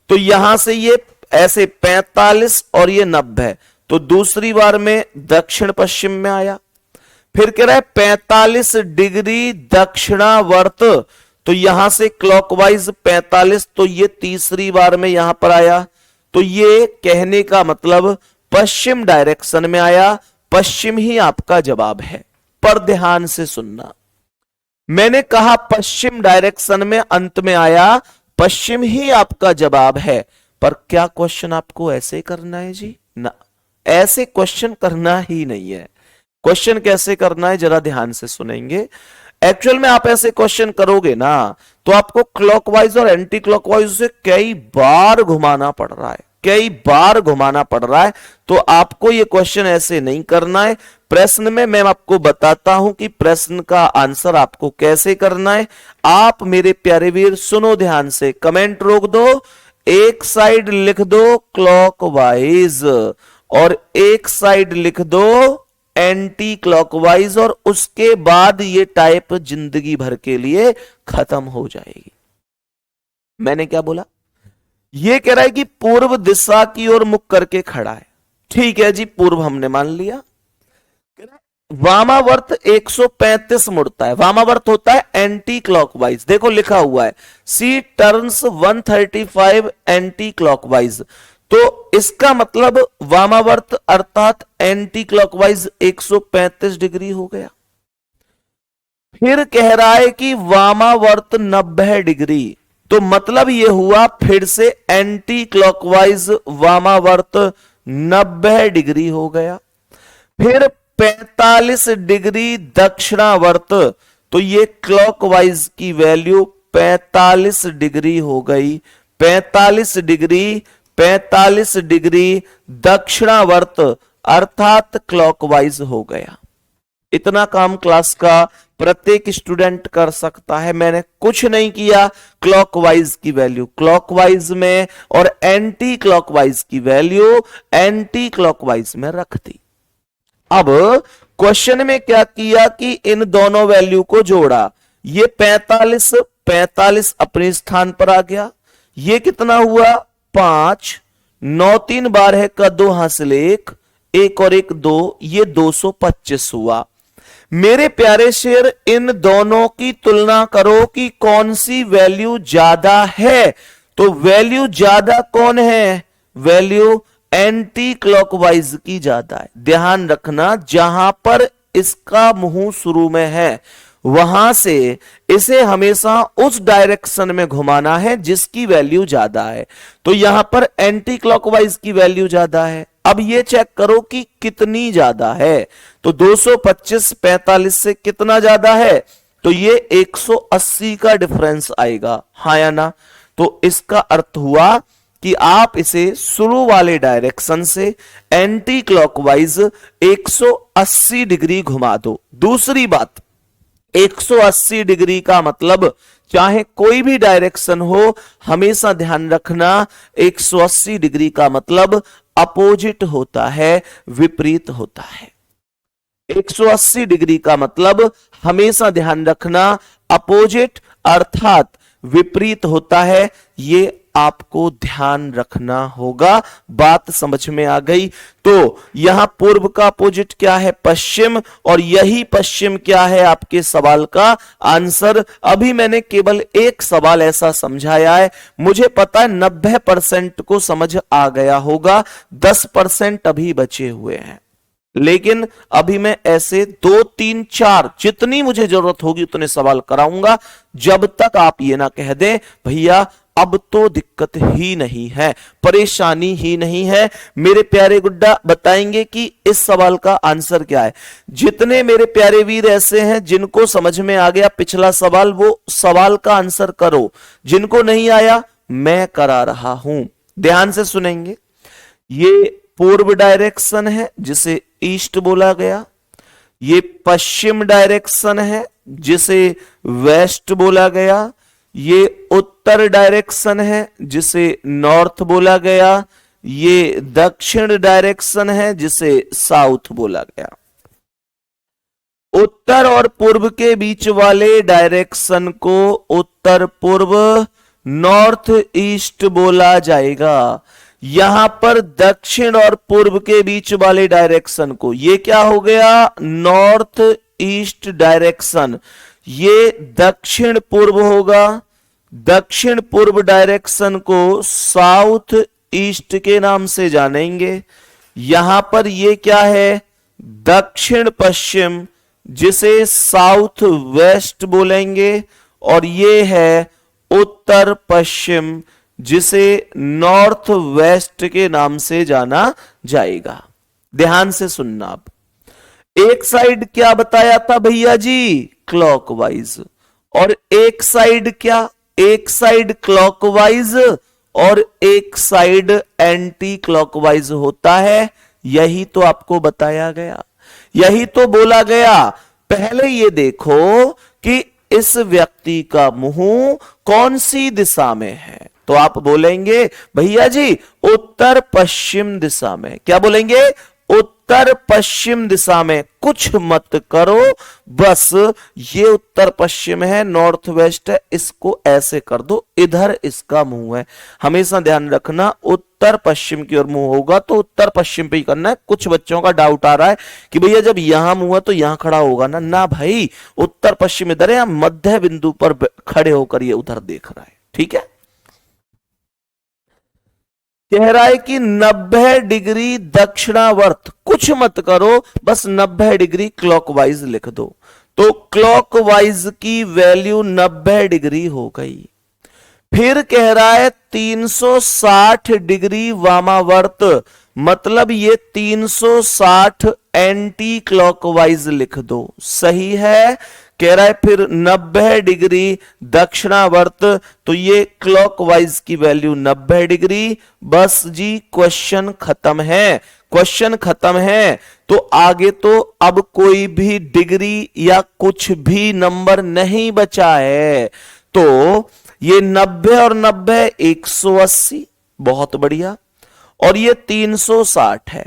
S1: तो यहां से ये ऐसे 45 और ये 90, तो दूसरी बार में दक्षिण पश्चिम में आया। फिर कह रहा है 45 डिग्री दक्षिणावर्त, तो यहां से क्लॉकवाइज 45, तो ये तीसरी बार में यहां पर आया। तो ये कहने का मतलब पश्चिम डायरेक्शन में आया। पश्चिम ही आपका जवाब है, पर ध्यान से सुनना। मैंने कहा पश्चिम डायरेक्शन में अंत में आया, पश्चिम ही आपका जवाब है। पर क्या क्वेश्चन आपको ऐसे करना है जी? ना, ऐसे क्वेश्चन करना ही नहीं है। क्वेश्चन कैसे करना है जरा ध्यान से सुनेंगे। एक्चुअल में आप ऐसे क्वेश्चन करोगे ना तो आपको क्लॉकवाइज और एंटी क्लॉकवाइज से कई बार घुमाना पड़ रहा है, कई बार घुमाना पड़ रहा है। तो आपको ये क्वेश्चन ऐसे नहीं करना है। प्रश्न में मैं आपको बताता हूं कि प्रश्न का आंसर आपको कैसे करना है। आप मेरे प्यारे वीर सुनो ध्यान से, कमेंट रोक दो, एक साइड लिख दो क्लॉकवाइज और एक साइड लिख दो एंटी क्लॉकवाइज, और उसके बाद ये टाइप जिंदगी भर के लिए खत्म हो जाएगी। मैंने क्या बोला? ये कह रहा है कि पूर्व दिशा की ओर मुख करके खड़ा है। ठीक है जी, पूर्व हमने मान लिया। वामावर्त 135 मुड़ता है। वामावर्त होता है एंटी क्लॉकवाइज। देखो लिखा हुआ है सी टर्न्स 135 एंटी क्लॉकवाइज। तो इसका मतलब वामावर्त अर्थात एंटी क्लॉकवाइज 135 डिग्री हो गया। फिर कह रहा है कि वामावर्त 90 डिग्री, तो मतलब यह हुआ फिर से एंटी क्लॉकवाइज वामावर्त 90 डिग्री हो गया। फिर 45 डिग्री दक्षिणावर्त, तो ये क्लॉकवाइज की वैल्यू 45 डिग्री हो गई। 45 डिग्री दक्षिणावर्त अर्थात क्लॉकवाइज हो गया। इतना काम क्लास का प्रत्येक स्टूडेंट कर सकता है। मैंने कुछ नहीं किया, क्लॉकवाइज की वैल्यू क्लॉकवाइज में और एंटी क्लॉकवाइज की वैल्यू एंटी क्लॉकवाइज में रख दी। अब क्वेश्चन में क्या किया कि इन दोनों वैल्यू को जोड़ा। ये 45 अपने स्थान पर आ गया। ये कितना हुआ? 5, 9 3 बार है का 2 हासिल 1 और 1 2, ये 225 हुआ। मेरे प्यारे शेर, इन दोनों की तुलना करो कि कौन सी वैल्यू ज्यादा है। तो वैल्यू ज्यादा कौन है? वैल्यू एंटी क्लॉकवाइज की ज्यादा है। ध्यान रखना, जहां पर इसका मुंह शुरू में है वहां से इसे हमेशा उस डायरेक्शन में घुमाना है जिसकी वैल्यू ज्यादा है। तो यहां पर एंटी क्लॉकवाइज की वैल्यू ज्यादा है। अब ये चेक करो कि कितनी ज्यादा है। तो 225 45 से कितना ज्यादा है? तो ये 180 का डिफरेंस आएगा, हाँ या ना? तो इसका अर्थ हुआ कि आप इसे शुरू वाले डायरेक्शन से एंटी क्लॉकवाइज 180 डिग्री घुमा दो। दूसरी बात, 180 डिग्री का मतलब चाहे कोई भी डायरेक्शन हो, हमेशा ध्यान रखना 180 डिग्री का मतलब अपोजिट होता है, विपरीत होता है। 180 डिग्री का मतलब हमेशा ध्यान रखना अपोजिट अर्थात विपरीत होता है, ये आपको ध्यान रखना होगा। बात समझ में आ गई? तो यहां पूर्व का अपोजिट क्या है? पश्चिम, और यही पश्चिम क्या है आपके सवाल का आंसर। अभी मैंने केवल एक सवाल ऐसा समझाया है, मुझे पता है 90% को समझ आ गया होगा, 10% अभी बचे हुए हैं, लेकिन अभी मैं ऐसे 2 3 4 जितनी मुझे जरूरत होगी उतने सवाल कराऊंगा, जब तक आप ये ना कह दें भैया अब तो दिक्कत ही नहीं है, परेशानी ही नहीं है। मेरे प्यारे गुड्डा बताएंगे कि इस सवाल का आंसर क्या है। जितने मेरे प्यारे वीर ऐसे हैं जिनको समझ में आ गया पिछला सवाल, वो सवाल का आंसर करो, जिनको नहीं आया मैं करा रहा हूं, ध्यान से सुनेंगे। ये पूर्व डायरेक्शन है जिसे ईस्ट बोला गया, ये पश्चिम डायरेक्शन है जिसे वेस्ट बोला गया, ये उत्तर डायरेक्शन है जिसे नॉर्थ बोला गया, ये दक्षिण डायरेक्शन है जिसे साउथ बोला गया। उत्तर और पूर्व के बीच वाले डायरेक्शन को उत्तर पूर्व नॉर्थ ईस्ट बोला जाएगा। यहां पर दक्षिण और पूर्व के बीच वाले डायरेक्शन को, ये क्या हो गया? नॉर्थ ईस्ट डायरेक्शन, ये दक्षिण पूर्व होगा। दक्षिण पूर्व डायरेक्शन को साउथ ईस्ट के नाम से जानेंगे। यहां पर ये क्या है? दक्षिण पश्चिम, जिसे साउथ वेस्ट बोलेंगे, और ये है उत्तर पश्चिम, जिसे नॉर्थ वेस्ट के नाम से जाना जाएगा। ध्यान से सुनना। आप एक साइड क्या बताया था भैया जी? क्लॉकवाइज, और एक साइड क्या? एक साइड क्लॉकवाइज और एक साइड एंटी क्लॉकवाइज होता है, यही तो आपको बताया गया, यही तो बोला गया। पहले ये देखो कि इस व्यक्ति का मुंह कौन सी दिशा में है, तो आप बोलेंगे भैया जी उत्तर पश्चिम दिशा में। क्या बोलेंगे? उत्तर पश्चिम दिशा में। कुछ मत करो, बस ये उत्तर पश्चिम है, नॉर्थ वेस्ट है, इसको ऐसे कर दो, इधर इसका मुंह है। हमेशा ध्यान रखना उत्तर पश्चिम की ओर मुंह होगा तो उत्तर पश्चिम पे ही करना है। कुछ बच्चों का डाउट आ रहा है कि भैया जब यहां मुंह है तो यहां खड़ा होगा ना, ना भाई, उत्तर पश्चिम इधर है, मध्य बिंदु पर खड़े होकर ये उधर देख रहा है, ठीक है। कह रहा है कि 90 डिग्री दक्षिणावर्त, कुछ मत करो, बस 90 डिग्री क्लॉकवाइज लिख दो। तो क्लॉकवाइज की वैल्यू 90 डिग्री हो गई। फिर कह रहा है 360 डिग्री वामावर्त, मतलब ये 360 एंटी क्लॉकवाइज लिख दो। सही है। कह रहा है फिर 90 डिग्री दक्षिणावर्त, तो ये क्लॉकवाइज की वैल्यू 90 डिग्री। बस जी क्वेश्चन खत्म है, क्वेश्चन खत्म है। तो आगे तो अब कोई भी डिग्री या कुछ भी नंबर नहीं बचा है। तो ये 90 और 90 180, बहुत बढ़िया, और ये 360 है।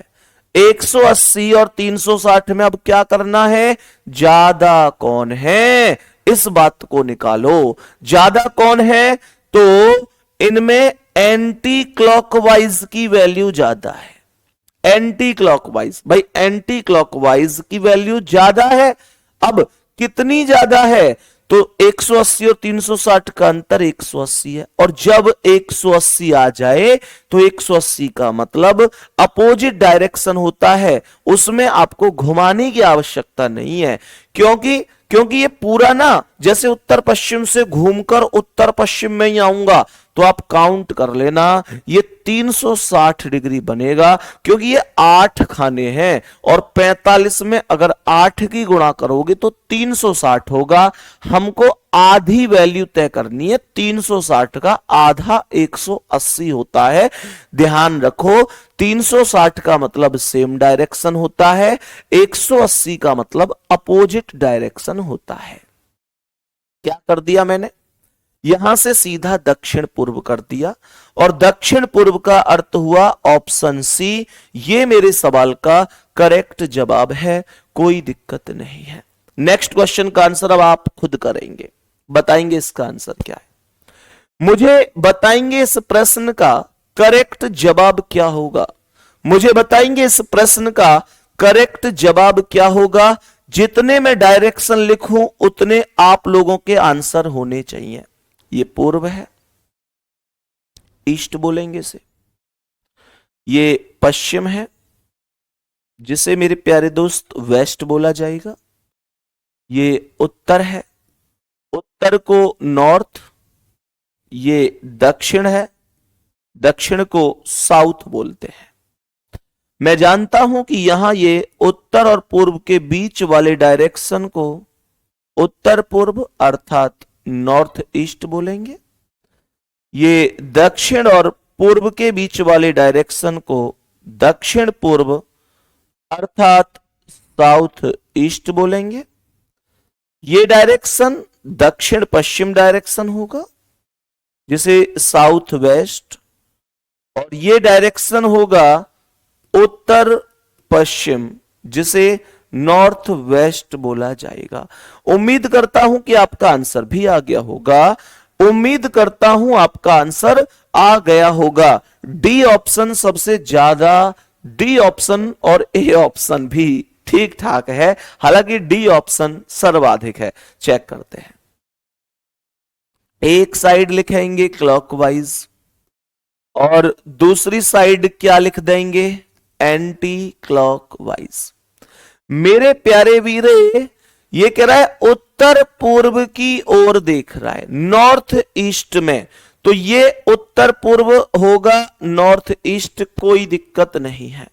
S1: 180 और 360 में अब क्या करना है? ज्यादा कौन है, इस बात को निकालो। ज्यादा कौन है? तो इनमें एंटी क्लॉकवाइज की वैल्यू ज्यादा है। एंटी क्लॉकवाइज, भाई एंटी क्लॉकवाइज की वैल्यू ज्यादा है। अब कितनी ज्यादा है? तो 180 और 360 का अंतर 180 है, और जब 180 आ जाए तो 180 का मतलब अपोजिट डायरेक्शन होता है, उसमें आपको घुमाने की आवश्यकता नहीं है। क्योंकि ये पूरा ना, जैसे उत्तर पश्चिम से घूमकर उत्तर पश्चिम में ही आऊंगा, तो आप काउंट कर लेना, ये 360 डिग्री बनेगा, क्योंकि ये 8 खाने हैं, और 45 में अगर 8 की गुणा करोगे तो 360 होगा। हमको आधी वैल्यू तय करनी है, 360 का आधा 180 होता है। ध्यान रखो, 360 का मतलब सेम डायरेक्शन होता है, 180 का मतलब अपोजिट डायरेक्शन होता है। क्या कर दिया मैंने? यहां से सीधा दक्षिण पूर्व कर दिया, और दक्षिण पूर्व का अर्थ हुआ ऑप्शन सी। ये मेरे सवाल का करेक्ट जवाब है। कोई दिक्कत नहीं है। नेक्स्ट क्वेश्चन का आंसर अब आप खुद करेंगे, बताएंगे इसका आंसर क्या है। मुझे बताएंगे इस प्रश्न का करेक्ट जवाब क्या होगा। मुझे बताएंगे इस प्रश्न का करेक्ट जवाब क्या होगा। जितने मैं डायरेक्शन लिखूं उतने आप लोगों के आंसर होने चाहिए। ये पूर्व है, ईस्ट बोलेंगे इसे। ये पश्चिम है, जिसे मेरे प्यारे दोस्त वेस्ट बोला जाएगा। ये उत्तर है, उत्तर को नॉर्थ। ये दक्षिण है, दक्षिण को साउथ बोलते हैं। मैं जानता हूं कि यहां ये उत्तर और पूर्व के बीच वाले डायरेक्शन को उत्तर पूर्व अर्थात नॉर्थ ईस्ट बोलेंगे। ये दक्षिण और पूर्व के बीच वाले डायरेक्शन को दक्षिण पूर्व अर्थात साउथ ईस्ट बोलेंगे। ये डायरेक्शन दक्षिण पश्चिम डायरेक्शन होगा, जिसे साउथ वेस्ट, और ये डायरेक्शन होगा उत्तर पश्चिम, जिसे नॉर्थ वेस्ट बोला जाएगा। उम्मीद करता हूं कि आपका आंसर भी आ गया होगा। उम्मीद करता हूं आपका आंसर आ गया होगा। डी ऑप्शन सबसे ज्यादा, डी ऑप्शन और ए ऑप्शन भी ठीक ठाक है, हालांकि डी ऑप्शन सर्वाधिक है। चेक करते हैं। एक साइड लिखेंगे क्लॉकवाइज और दूसरी साइड क्या लिख देंगे, एंटी क्लॉकवाइज। मेरे प्यारे वीरे, ये कह रहा है उत्तर पूर्व की ओर देख रहा है, नॉर्थ ईस्ट में, तो ये उत्तर पूर्व होगा, नॉर्थ ईस्ट, कोई दिक्कत नहीं है।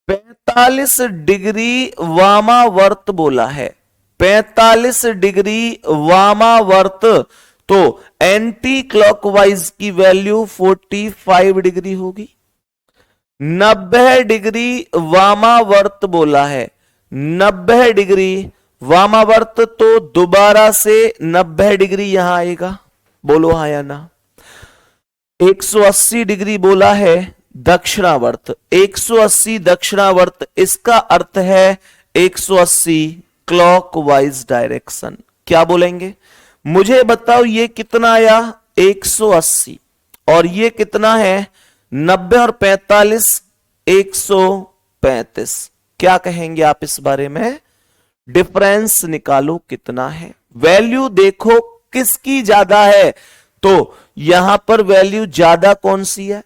S1: 45 डिग्री वामावर्त बोला है, 45 डिग्री वामावर्त, तो एंटी क्लॉकवाइज की वैल्यू 45 डिग्री होगी। 90 डिग्री वामावर्त बोला है, 90 डिग्री वामावर्त, तो दोबारा से 90 डिग्री यहां आएगा, बोलो हाँ या ना। 180 डिग्री बोला है दक्षिणावर्त, 180 दक्षिणावर्त, इसका अर्थ है 180 क्लॉकवाइज डायरेक्शन। क्या बोलेंगे, मुझे बताओ ये कितना आया 180, और ये कितना है 90 और 45 135। क्या कहेंगे आप इस बारे में, डिफरेंस निकालो कितना है। वैल्यू देखो किसकी ज्यादा है, तो यहां पर वैल्यू ज्यादा कौन सी है,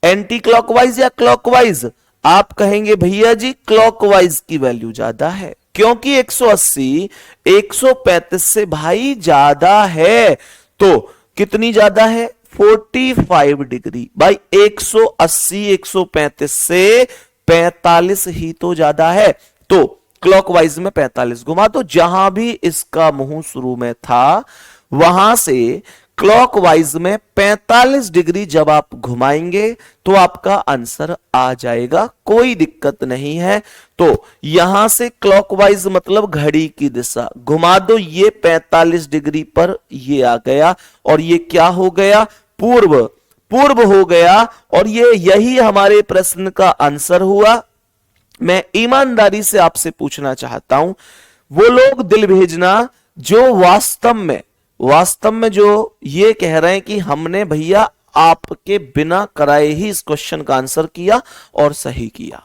S1: एंटी क्लॉकवाइज या क्लॉकवाइज। आप कहेंगे भैया जी क्लॉकवाइज की वैल्यू ज्यादा है, क्योंकि 180 135 से भाई ज्यादा है। तो कितनी ज्यादा है, 45 डिग्री। भाई 180 135 से 45 ही तो ज्यादा है, तो क्लॉकवाइज में 45 घुमा, तो जहां भी इसका मुंह शुरू में था वहां से क्लॉकवाइज में 45 डिग्री जब आप घुमाएंगे तो आपका आंसर आ जाएगा, कोई दिक्कत नहीं है। तो यहां से क्लॉकवाइज मतलब घड़ी की दिशा घुमा दो, ये 45 डिग्री पर ये आ गया, और ये क्या हो गया, पूर्व, पूर्व हो गया, और ये यही हमारे प्रश्न का आंसर हुआ। मैं ईमानदारी से आपसे पूछना चाहता हूं, वो लोग दिल भेजना जो वास्तव में जो ये कह रहे हैं कि हमने भैया आपके बिना कराए ही इस क्वेश्चन का आंसर किया और सही किया,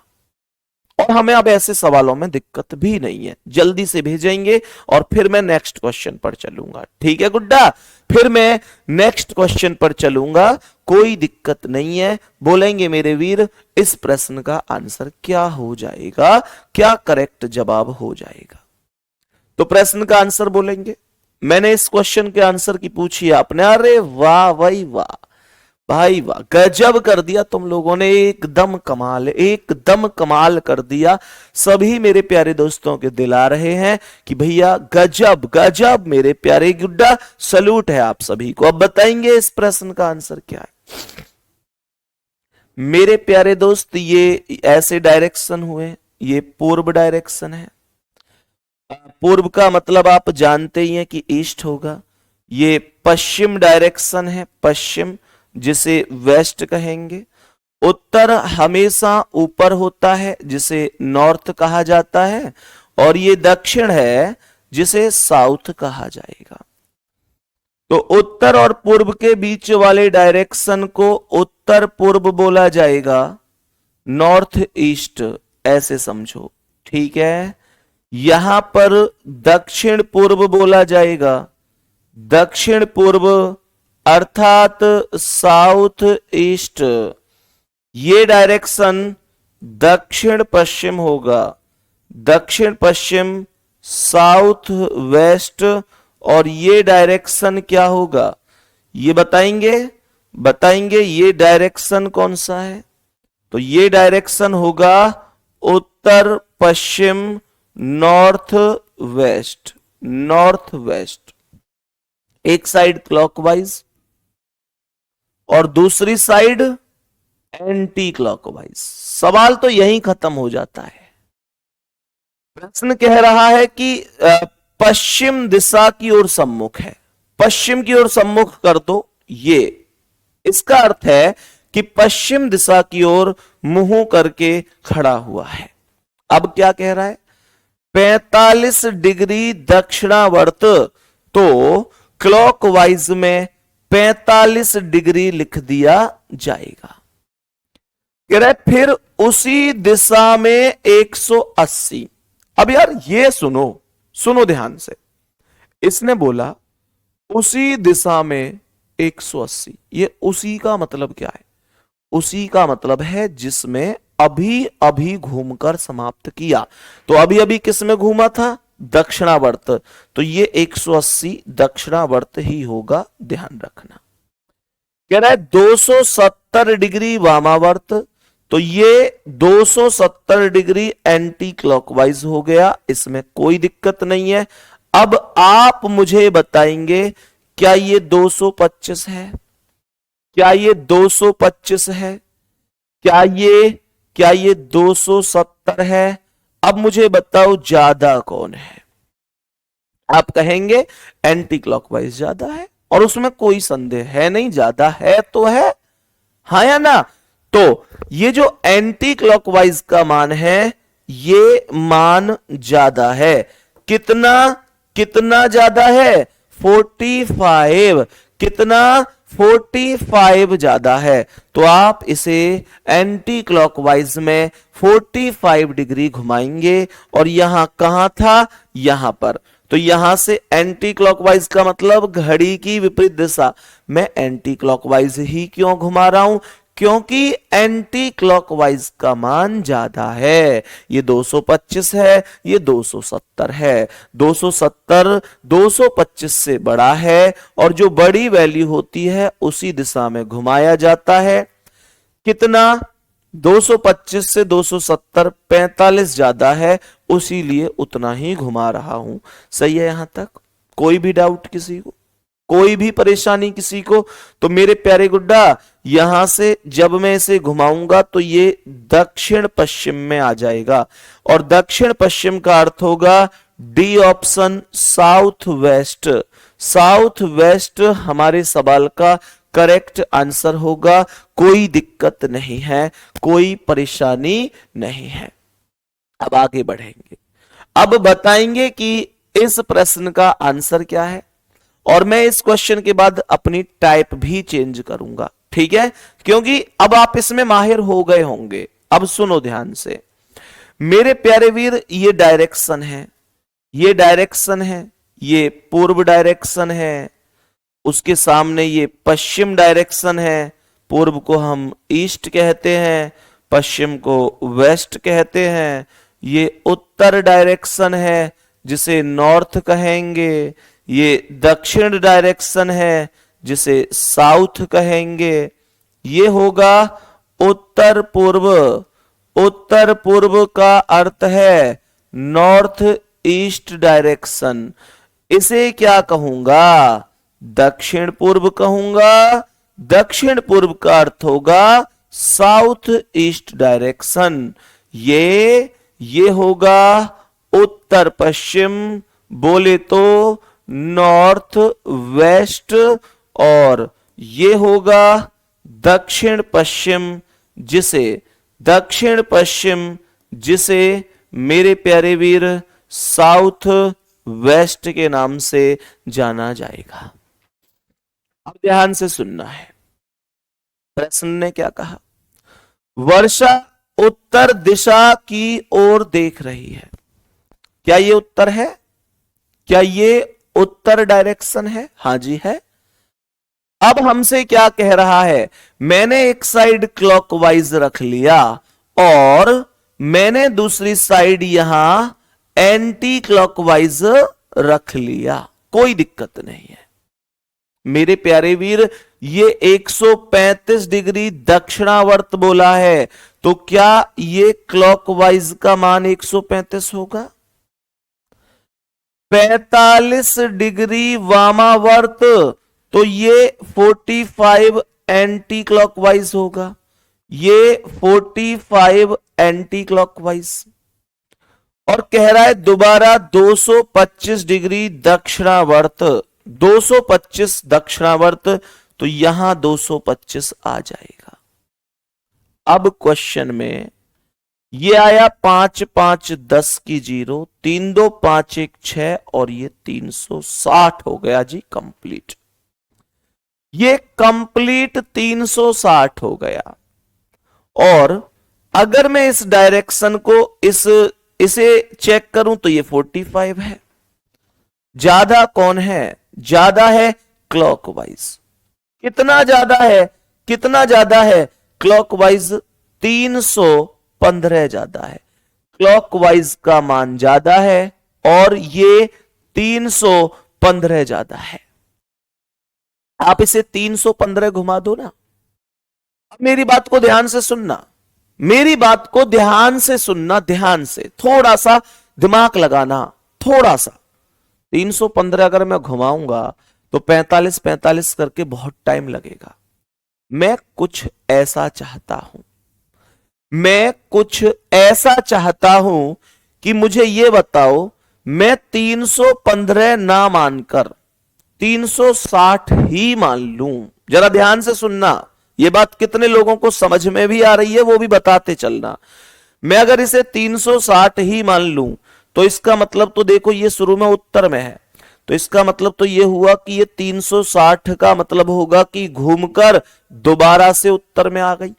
S1: और हमें अब ऐसे सवालों में दिक्कत भी नहीं है, जल्दी से भेजेंगे और फिर मैं नेक्स्ट क्वेश्चन पर चलूंगा। ठीक है गुड्डा, फिर मैं नेक्स्ट क्वेश्चन पर चलूंगा, कोई दिक्कत नहीं है। बोलेंगे मेरे वीर इस प्रश्न का आंसर क्या हो जाएगा, क्या करेक्ट जवाब हो जाएगा। तो प्रश्न का आंसर बोलेंगे। मैंने इस क्वेश्चन के आंसर की पूछी आपने, अरे वाह भाई वाह, भाई वाह, गजब कर दिया तुम लोगों ने, एकदम कमाल, एकदम कमाल कर दिया। सभी मेरे प्यारे दोस्तों के दिल आ रहे हैं कि भैया गजब गजब, मेरे प्यारे गुड्डा, सलूट है आप सभी को। अब बताएंगे इस प्रश्न का आंसर क्या है। मेरे प्यारे दोस्त, ये ऐसे डायरेक्शन हुए, ये पूर्व डायरेक्शन है, पूर्व का मतलब आप जानते ही हैं कि ईस्ट होगा। ये पश्चिम डायरेक्शन है, पश्चिम, जिसे वेस्ट कहेंगे, उत्तर हमेशा ऊपर होता है जिसे नॉर्थ कहा जाता है, और ये दक्षिण है जिसे साउथ कहा जाएगा। तो उत्तर और पूर्व के बीच वाले डायरेक्शन को उत्तर पूर्व बोला जाएगा, नॉर्थ ईस्ट ऐसे समझो, ठीक है। यहां पर दक्षिण पूर्व बोला जाएगा, दक्षिण पूर्व अर्थात साउथ ईस्ट। ये डायरेक्शन दक्षिण पश्चिम होगा, दक्षिण पश्चिम साउथ वेस्ट। और ये डायरेक्शन क्या होगा, ये बताएंगे ये डायरेक्शन कौन सा है। तो ये डायरेक्शन होगा उत्तर पश्चिम, नॉर्थ वेस्ट, नॉर्थ वेस्ट। एक साइड क्लॉकवाइज और दूसरी साइड एंटी क्लॉकवाइज। सवाल तो यहीं खत्म हो जाता है। प्रश्न कह रहा है कि पश्चिम दिशा की ओर सम्मुख है, पश्चिम की ओर सम्मुख कर दो। ये इसका अर्थ है कि पश्चिम दिशा की ओर मुंह करके खड़ा हुआ है। अब क्या कह रहा है, 45 डिग्री दक्षिणावर्त, तो क्लॉकवाइज में 45 डिग्री लिख दिया जाएगा। कह रहा है फिर उसी दिशा में 180। अब यार ये सुनो ध्यान से, इसने बोला उसी दिशा में 180। ये उसी का मतलब क्या है, उसी का मतलब है जिसमें अभी अभी घूमकर समाप्त किया। तो अभी अभी किस में घूमा था, दक्षिणावर्त, तो ये 180 दक्षिणावर्त ही होगा, ध्यान रखना। कह रहा है 270 डिग्री वामावर्त, तो ये 270 डिग्री एंटी क्लॉकवाइज हो गया, इसमें कोई दिक्कत नहीं है। अब आप मुझे बताएंगे क्या ये 225 है, क्या ये 225 है, क्या ये 270 है। अब मुझे बताओ ज्यादा कौन है। आप कहेंगे एंटी क्लॉकवाइज ज्यादा है, और उसमें कोई संदेह है नहीं, ज्यादा है तो है, हाँ या ना। तो ये जो एंटी क्लॉकवाइज का मान है, ये मान ज्यादा है। कितना ज्यादा है, 45। कितना, 45 ज्यादा है। तो आप इसे एंटी क्लॉकवाइज में 45 डिग्री घुमाएंगे, और यहां कहां था, यहां पर। तो यहां से एंटी क्लॉकवाइज का मतलब घड़ी की विपरीत दिशा। मैं एंटी क्लॉकवाइज ही क्यों घुमा रहा हूं, क्योंकि एंटी क्लॉकवाइज का मान ज्यादा है। ये 225 है, ये 270 है। 270 225 से बड़ा है, और जो बड़ी वैल्यू होती है उसी दिशा में घुमाया जाता है। कितना, 225 से 270 45 ज्यादा है, उसी लिए उतना ही घुमा रहा हूं। सही है यहां तक, कोई भी डाउट किसी को, कोई भी परेशानी किसी को। तो मेरे प्यारे गुड्डा, यहां से जब मैं इसे घुमाऊंगा तो ये दक्षिण पश्चिम में आ जाएगा, और दक्षिण पश्चिम का अर्थ होगा D option, south west. South west हमारे सवाल का करेक्ट आंसर होगा। कोई दिक्कत नहीं है, कोई परेशानी नहीं है। अब आगे बढ़ेंगे, अब बताएंगे कि इस प्रश्न का आंसर क्या है, और मैं इस क्वेश्चन के बाद अपनी टाइप भी चेंज करूंगा, ठीक है, क्योंकि अब आप इसमें माहिर हो गए होंगे। अब सुनो ध्यान से मेरे प्यारे वीर, ये डायरेक्शन है, ये डायरेक्शन है, ये पूर्व डायरेक्शन है, उसके सामने ये पश्चिम डायरेक्शन है। पूर्व को हम ईस्ट कहते हैं, पश्चिम को वेस्ट कहते हैं। ये उत्तर डायरेक्शन है जिसे नॉर्थ कहेंगे, ये दक्षिण डायरेक्शन है जिसे साउथ कहेंगे। ये होगा उत्तर पूर्व। उत्तर पूर्व का अर्थ है नॉर्थ ईस्ट डायरेक्शन। इसे क्या कहूंगा, दक्षिण पूर्व कहूंगा। दक्षिण पूर्व का अर्थ होगा साउथ ईस्ट डायरेक्शन। ये होगा उत्तर पश्चिम, बोले तो नॉर्थ वेस्ट, और ये होगा दक्षिण पश्चिम, जिसे दक्षिण पश्चिम, जिसे मेरे प्यारे वीर साउथ वेस्ट के नाम से जाना जाएगा। अब ध्यान से सुनना है, प्रश्न ने क्या कहा। वर्षा उत्तर दिशा की ओर देख रही है। क्या ये उत्तर है? क्या ये उत्तर डायरेक्शन है? हां जी है। अब हमसे क्या कह रहा है, मैंने एक साइड क्लॉकवाइज रख लिया और मैंने दूसरी साइड यहां एंटी क्लॉकवाइज रख लिया, कोई दिक्कत नहीं है मेरे प्यारे वीर। ये 135 डिग्री दक्षिणावर्त बोला है, तो क्या ये क्लॉकवाइज का मान 135 होगा? 45 डिग्री वामावर्त, तो ये 45 एंटी क्लॉकवाइज होगा, ये 45 एंटी क्लॉकवाइज। और कह रहा है दोबारा 225 डिग्री दक्षिणावर्त, 225 दक्षिणावर्त, तो यहां 225 आ जाएगा। अब क्वेश्चन में ये आया 5 5 10 की 0, 3 2 5 1 6 और ये 360 हो गया जी कंप्लीट। ये कंप्लीट 360 हो गया। और अगर मैं इस डायरेक्शन को इसे चेक करूं तो ये 45 है। ज्यादा कौन है? ज्यादा है क्लॉकवाइज। कितना ज्यादा है? कितना ज्यादा है? क्लॉकवाइज 315 ज्यादा है। क्लॉकवाइज का मान ज्यादा है और ये 315 ज्यादा है। आप इसे 315 घुमा दो ना। अब मेरी बात को ध्यान से सुनना, मेरी बात को ध्यान से सुनना, ध्यान से थोड़ा सा दिमाग लगाना, थोड़ा सा। 315 अगर मैं घुमाऊंगा तो 45 45 करके बहुत टाइम लगेगा। मैं कुछ ऐसा चाहता हूं, मैं कुछ ऐसा चाहता हूं कि मुझे यह बताओ, मैं 315 ना मानकर 360 ही मान लूं। जरा ध्यान से सुनना, यह बात कितने लोगों को समझ में भी आ रही है वो भी बताते चलना। मैं अगर इसे 360 ही मान लूं तो इसका मतलब तो देखो ये शुरू में उत्तर में है, तो इसका मतलब तो ये हुआ कि ये 360 का मतलब होगा कि घूमकर दोबारा से उत्तर में आ गई।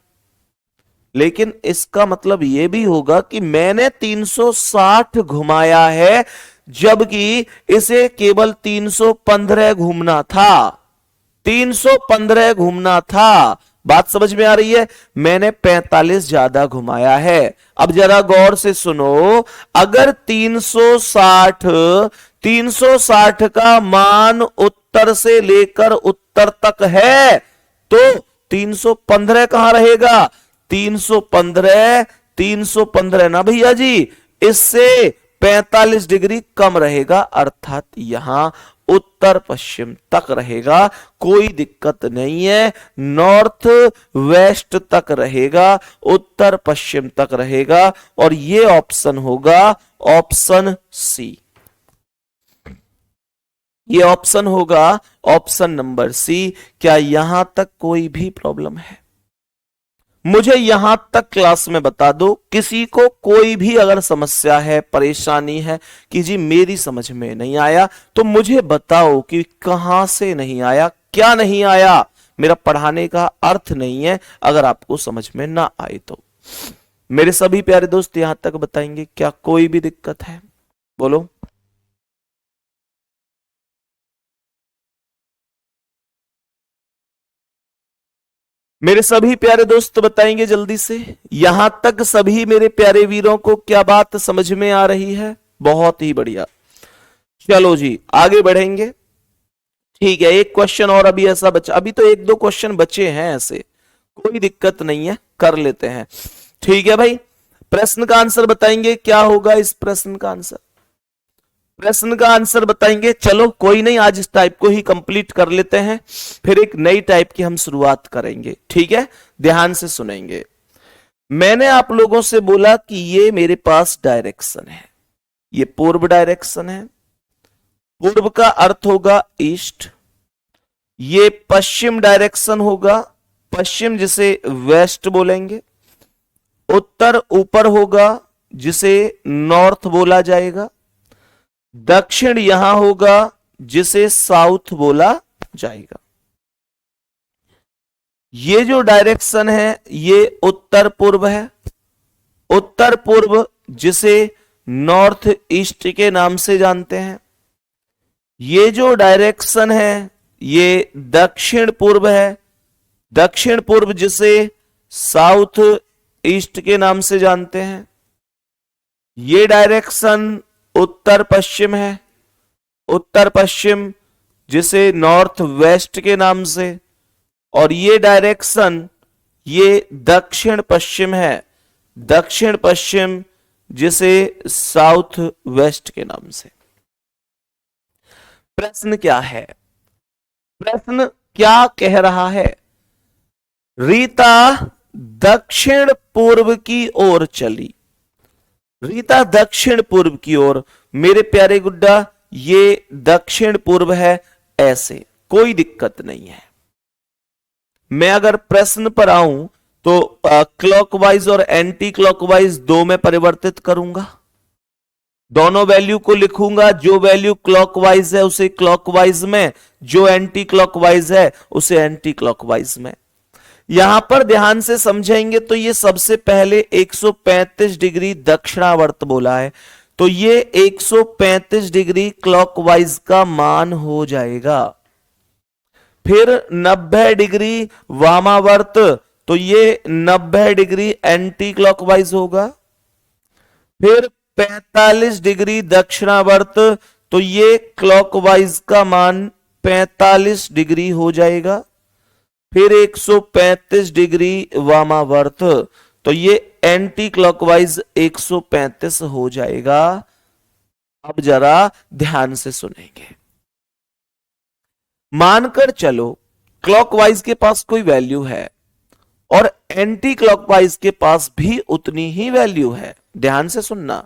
S1: लेकिन इसका मतलब यह भी होगा कि मैंने 360 घुमाया है जबकि इसे केवल 315 घूमना था, 315 घूमना था। बात समझ में आ रही है? मैंने 45 ज्यादा घुमाया है। अब जरा गौर से सुनो, अगर 360 का मान उत्तर से लेकर उत्तर तक है तो 315 कहां रहेगा? 315 ना भैया जी, इससे 45 डिग्री कम रहेगा, अर्थात यहां उत्तर पश्चिम तक रहेगा, कोई दिक्कत नहीं है। नॉर्थ वेस्ट तक रहेगा, उत्तर पश्चिम तक रहेगा। और ये ऑप्शन होगा ऑप्शन सी, ये ऑप्शन होगा ऑप्शन नंबर सी। क्या यहां तक कोई भी प्रॉब्लम है? मुझे यहां तक क्लास में बता दो, किसी को कोई भी अगर समस्या है, परेशानी है कि जी मेरी समझ में नहीं आया, तो मुझे बताओ कि कहां से नहीं आया, क्या नहीं आया। मेरा पढ़ाने का अर्थ नहीं है अगर आपको समझ में ना आए तो। मेरे सभी प्यारे दोस्त यहां तक बताएंगे, क्या कोई भी दिक्कत है? बोलो। मेरे सभी प्यारे दोस्त बताएंगे जल्दी से, यहां तक सभी मेरे प्यारे वीरों को क्या बात समझ में आ रही है? बहुत ही बढ़िया। चलो जी आगे बढ़ेंगे। ठीक है, एक क्वेश्चन और अभी ऐसा बचा, अभी तो एक दो क्वेश्चन बचे हैं ऐसे, कोई दिक्कत नहीं है, कर लेते हैं। ठीक है भाई, प्रश्न का आंसर बताएंगे, क्या होगा इस प्रश्न का आंसर? प्रश्न का आंसर बताएंगे। चलो कोई नहीं, आज इस टाइप को ही कंप्लीट कर लेते हैं, फिर एक नई टाइप की हम शुरुआत करेंगे। ठीक है, ध्यान से सुनेंगे। मैंने आप लोगों से बोला कि ये मेरे पास डायरेक्शन है, ये पूर्व डायरेक्शन है, पूर्व का अर्थ होगा ईस्ट, ये पश्चिम डायरेक्शन होगा, पश्चिम जिसे वेस्ट बोलेंगे, उत्तर ऊपर होगा जिसे नॉर्थ बोला जाएगा, दक्षिण यहां होगा जिसे साउथ बोला जाएगा। ये जो डायरेक्शन है ये उत्तर पूर्व है, उत्तर पूर्व जिसे नॉर्थ ईस्ट के नाम से जानते हैं। ये जो डायरेक्शन है ये दक्षिण पूर्व है, दक्षिण पूर्व जिसे साउथ ईस्ट के नाम से जानते हैं। ये डायरेक्शन उत्तर पश्चिम है, उत्तर पश्चिम जिसे नॉर्थ वेस्ट के नाम से, और ये डायरेक्शन ये दक्षिण पश्चिम है, दक्षिण पश्चिम जिसे साउथ वेस्ट के नाम से। प्रश्न क्या है? प्रश्न क्या कह रहा है? रीता दक्षिण पूर्व की ओर चली, रीता दक्षिण पूर्व की ओर। मेरे प्यारे गुड्डा ये दक्षिण पूर्व है, ऐसे कोई दिक्कत नहीं है। मैं अगर प्रश्न पर आऊं तो क्लॉकवाइज और एंटी क्लॉकवाइज दो में परिवर्तित करूंगा, दोनों वैल्यू को लिखूंगा। जो वैल्यू क्लॉकवाइज है उसे क्लॉकवाइज में, जो एंटी क्लॉकवाइज है उसे एंटी क्लॉकवाइज में। यहां पर ध्यान से समझेंगे तो ये सबसे पहले 135 डिग्री दक्षिणावर्त बोला है, तो ये 135 डिग्री क्लॉकवाइज का मान हो जाएगा। फिर 90 डिग्री वामावर्त, तो ये 90 डिग्री एंटी क्लॉकवाइज होगा। फिर 45 डिग्री दक्षिणावर्त, तो ये क्लॉकवाइज का मान 45 डिग्री हो जाएगा। फिर 135 डिग्री वामावर्त, तो ये एंटी क्लॉकवाइज 135 हो जाएगा। अब जरा ध्यान से सुनेंगे। मानकर चलो क्लॉकवाइज के पास कोई वैल्यू है और एंटी क्लॉकवाइज के पास भी उतनी ही वैल्यू है। ध्यान से सुनना,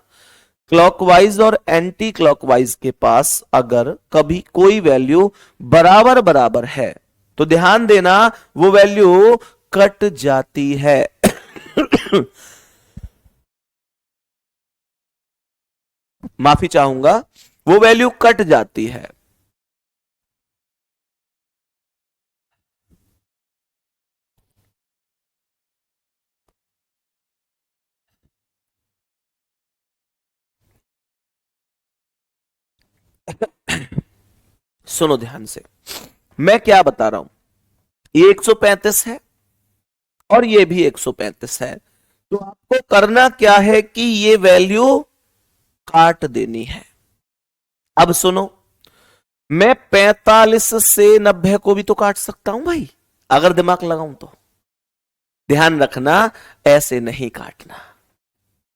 S1: क्लॉकवाइज और एंटी क्लॉकवाइज के पास अगर कभी कोई वैल्यू बराबर बराबर है तो ध्यान देना वो वैल्यू कट जाती है। माफी चाहूंगा, वो वैल्यू कट जाती है। सुनो ध्यान से, मैं क्या बता रहा हूं। ये 135 है और ये भी 135 है, तो आपको करना क्या है कि ये वैल्यू काट देनी है। अब सुनो, मैं 45 से 90 को भी तो काट सकता हूं भाई, अगर दिमाग लगाऊं तो। ध्यान रखना, ऐसे नहीं काटना,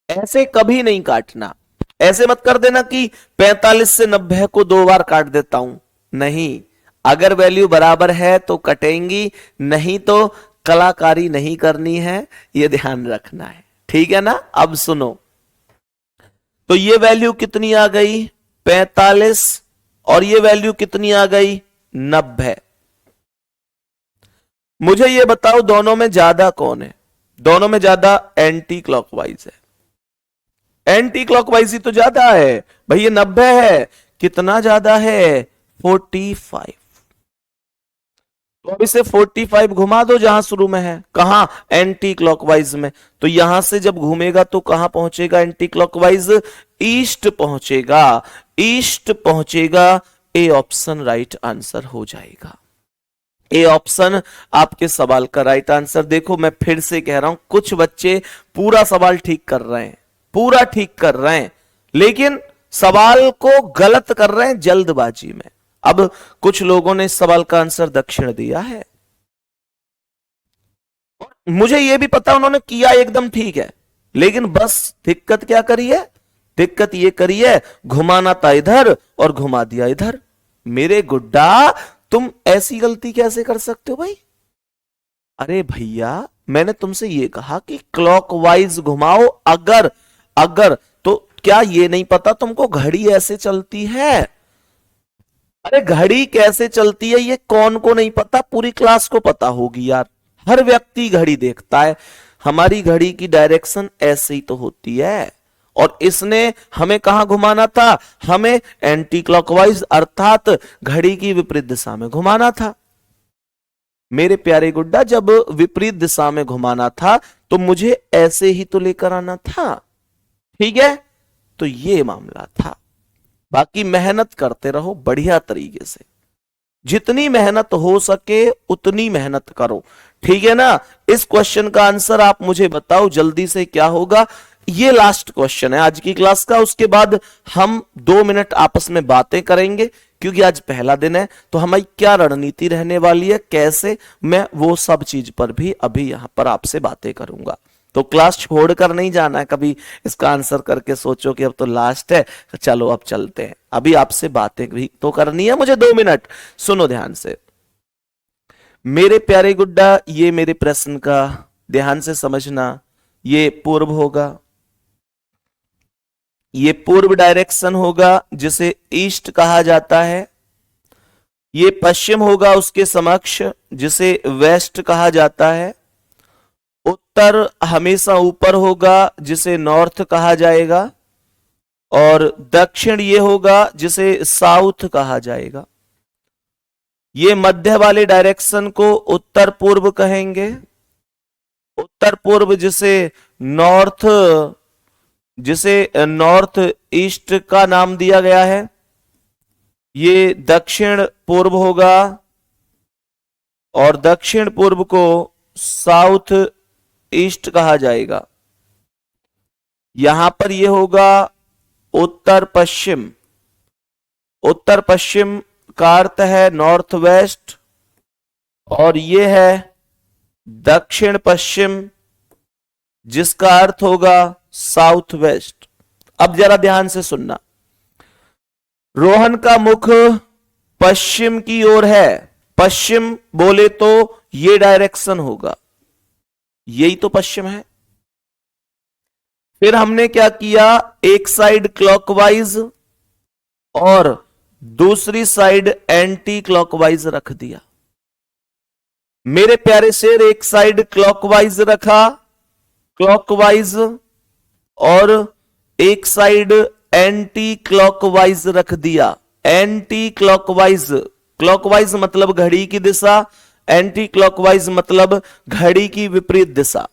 S1: ऐसे कभी नहीं काटना। ऐसे मत कर देना कि 45 से 90 को दो बार काट देता हूं, नहीं। अगर वैल्यू बराबर है तो कटेंगी, नहीं तो कलाकारी नहीं करनी है, यह ध्यान रखना है, ठीक है ना। अब सुनो, तो ये वैल्यू कितनी आ गई 45 और ये वैल्यू कितनी आ गई 90। मुझे ये बताओ दोनों में ज्यादा कौन है? दोनों में ज्यादा एंटी क्लॉकवाइज है, एंटी क्लॉकवाइज ही तो ज्यादा है भाई। ये 90 है, कितना ज्यादा है 45। तो अब इसे 45 घुमा दो जहां शुरू में है, कहां एंटी क्लॉकवाइज में। तो यहां से जब घूमेगा तो कहां पहुंचेगा एंटी क्लॉकवाइज? ईस्ट पहुंचेगा, ईस्ट पहुंचेगा। ए ऑप्शन राइट आंसर हो जाएगा। ए ऑप्शन आपके सवाल का राइट आंसर। देखो मैं फिर से कह रहा हूं, कुछ बच्चे पूरा सवाल ठीक कर रहे हैं, पूरा ठीक कर रहे हैं, लेकिन सवाल को गलत कर रहे हैं जल्दबाजी में। अब कुछ लोगों ने इस सवाल का आंसर दक्षिण दिया है, मुझे यह भी पता उन्होंने किया एकदम ठीक है, लेकिन बस दिक्कत क्या करी है? दिक्कत ये करी है घुमाना था इधर और घुमा दिया इधर। मेरे गुड्डा तुम ऐसी गलती कैसे कर सकते हो भाई? अरे भैया मैंने तुमसे ये कहा कि क्लॉकवाइज घुमाओ, अगर अगर तो क्या ये नहीं पता तुमको घड़ी ऐसे चलती है? अरे घड़ी कैसे चलती है ये कौन को नहीं पता? पूरी क्लास को पता होगी यार, हर व्यक्ति घड़ी देखता है। हमारी घड़ी की डायरेक्शन ऐसे ही तो होती है, और इसने हमें कहां घुमाना था, हमें एंटी क्लॉकवाइज अर्थात घड़ी की विपरीत दिशा में घुमाना था। मेरे प्यारे गुड्डा, जब विपरीत दिशा में घुमाना था तो मुझे ऐसे ही तो लेकर आना था, ठीक है। तो ये मामला था। बाकी मेहनत करते रहो बढ़िया तरीके से, जितनी मेहनत हो सके उतनी मेहनत करो, ठीक है ना। इस क्वेश्चन का आंसर आप मुझे बताओ जल्दी से, क्या होगा। ये लास्ट क्वेश्चन है आज की क्लास का, उसके बाद हम 2 मिनट आपस में बातें करेंगे, क्योंकि आज पहला दिन है। तो हमारी क्या रणनीति रहने वाली है, कैसे, मैं वो सब चीज पर भी अभी यहां पर आपसे बातें करूंगा। तो क्लास छोड़कर नहीं जाना है कभी, इसका आंसर करके सोचो कि अब तो लास्ट है, चलो अब चलते हैं। अभी आपसे बातें भी तो करनी है मुझे 2 मिनट, सुनो ध्यान से। मेरे प्यारे गुड्डा, ये मेरे प्रश्न का ध्यान से समझना, ये पूर्व होगा, ये पूर्व डायरेक्शन होगा जिसे ईस्ट कहा जाता है। ये पश्चिम होगा उसके समक्ष, जिसे वेस्ट कहा जाता है। उत्तर हमेशा ऊपर होगा जिसे नॉर्थ कहा जाएगा, और दक्षिण ये होगा जिसे साउथ कहा जाएगा। ये मध्य वाले डायरेक्शन को उत्तर पूर्व कहेंगे, उत्तर पूर्व जिसे नॉर्थ ईस्ट का नाम दिया गया है। ये दक्षिण पूर्व होगा, और दक्षिण पूर्व को साउथ ईस्ट कहा जाएगा। यहां पर यह होगा उत्तर पश्चिम, उत्तर पश्चिम का अर्थ है नॉर्थ वेस्ट, और यह है दक्षिण पश्चिम जिसका अर्थ होगा साउथ वेस्ट। अब जरा ध्यान से सुनना, रोहन का मुख पश्चिम की ओर है, पश्चिम बोले तो ये डायरेक्शन होगा, यही तो पश्चिम है। फिर हमने क्या किया, एक साइड क्लॉकवाइज और दूसरी साइड एंटी क्लॉकवाइज रख दिया। मेरे प्यारे शेर, एक साइड क्लॉकवाइज रखा, क्लॉकवाइज, और एक साइड एंटी क्लॉकवाइज रख दिया। एंटी क्लॉकवाइज, क्लॉकवाइज मतलब घड़ी की दिशा, एंटी क्लॉकवाइज मतलब घड़ी की विपरीत दिशा।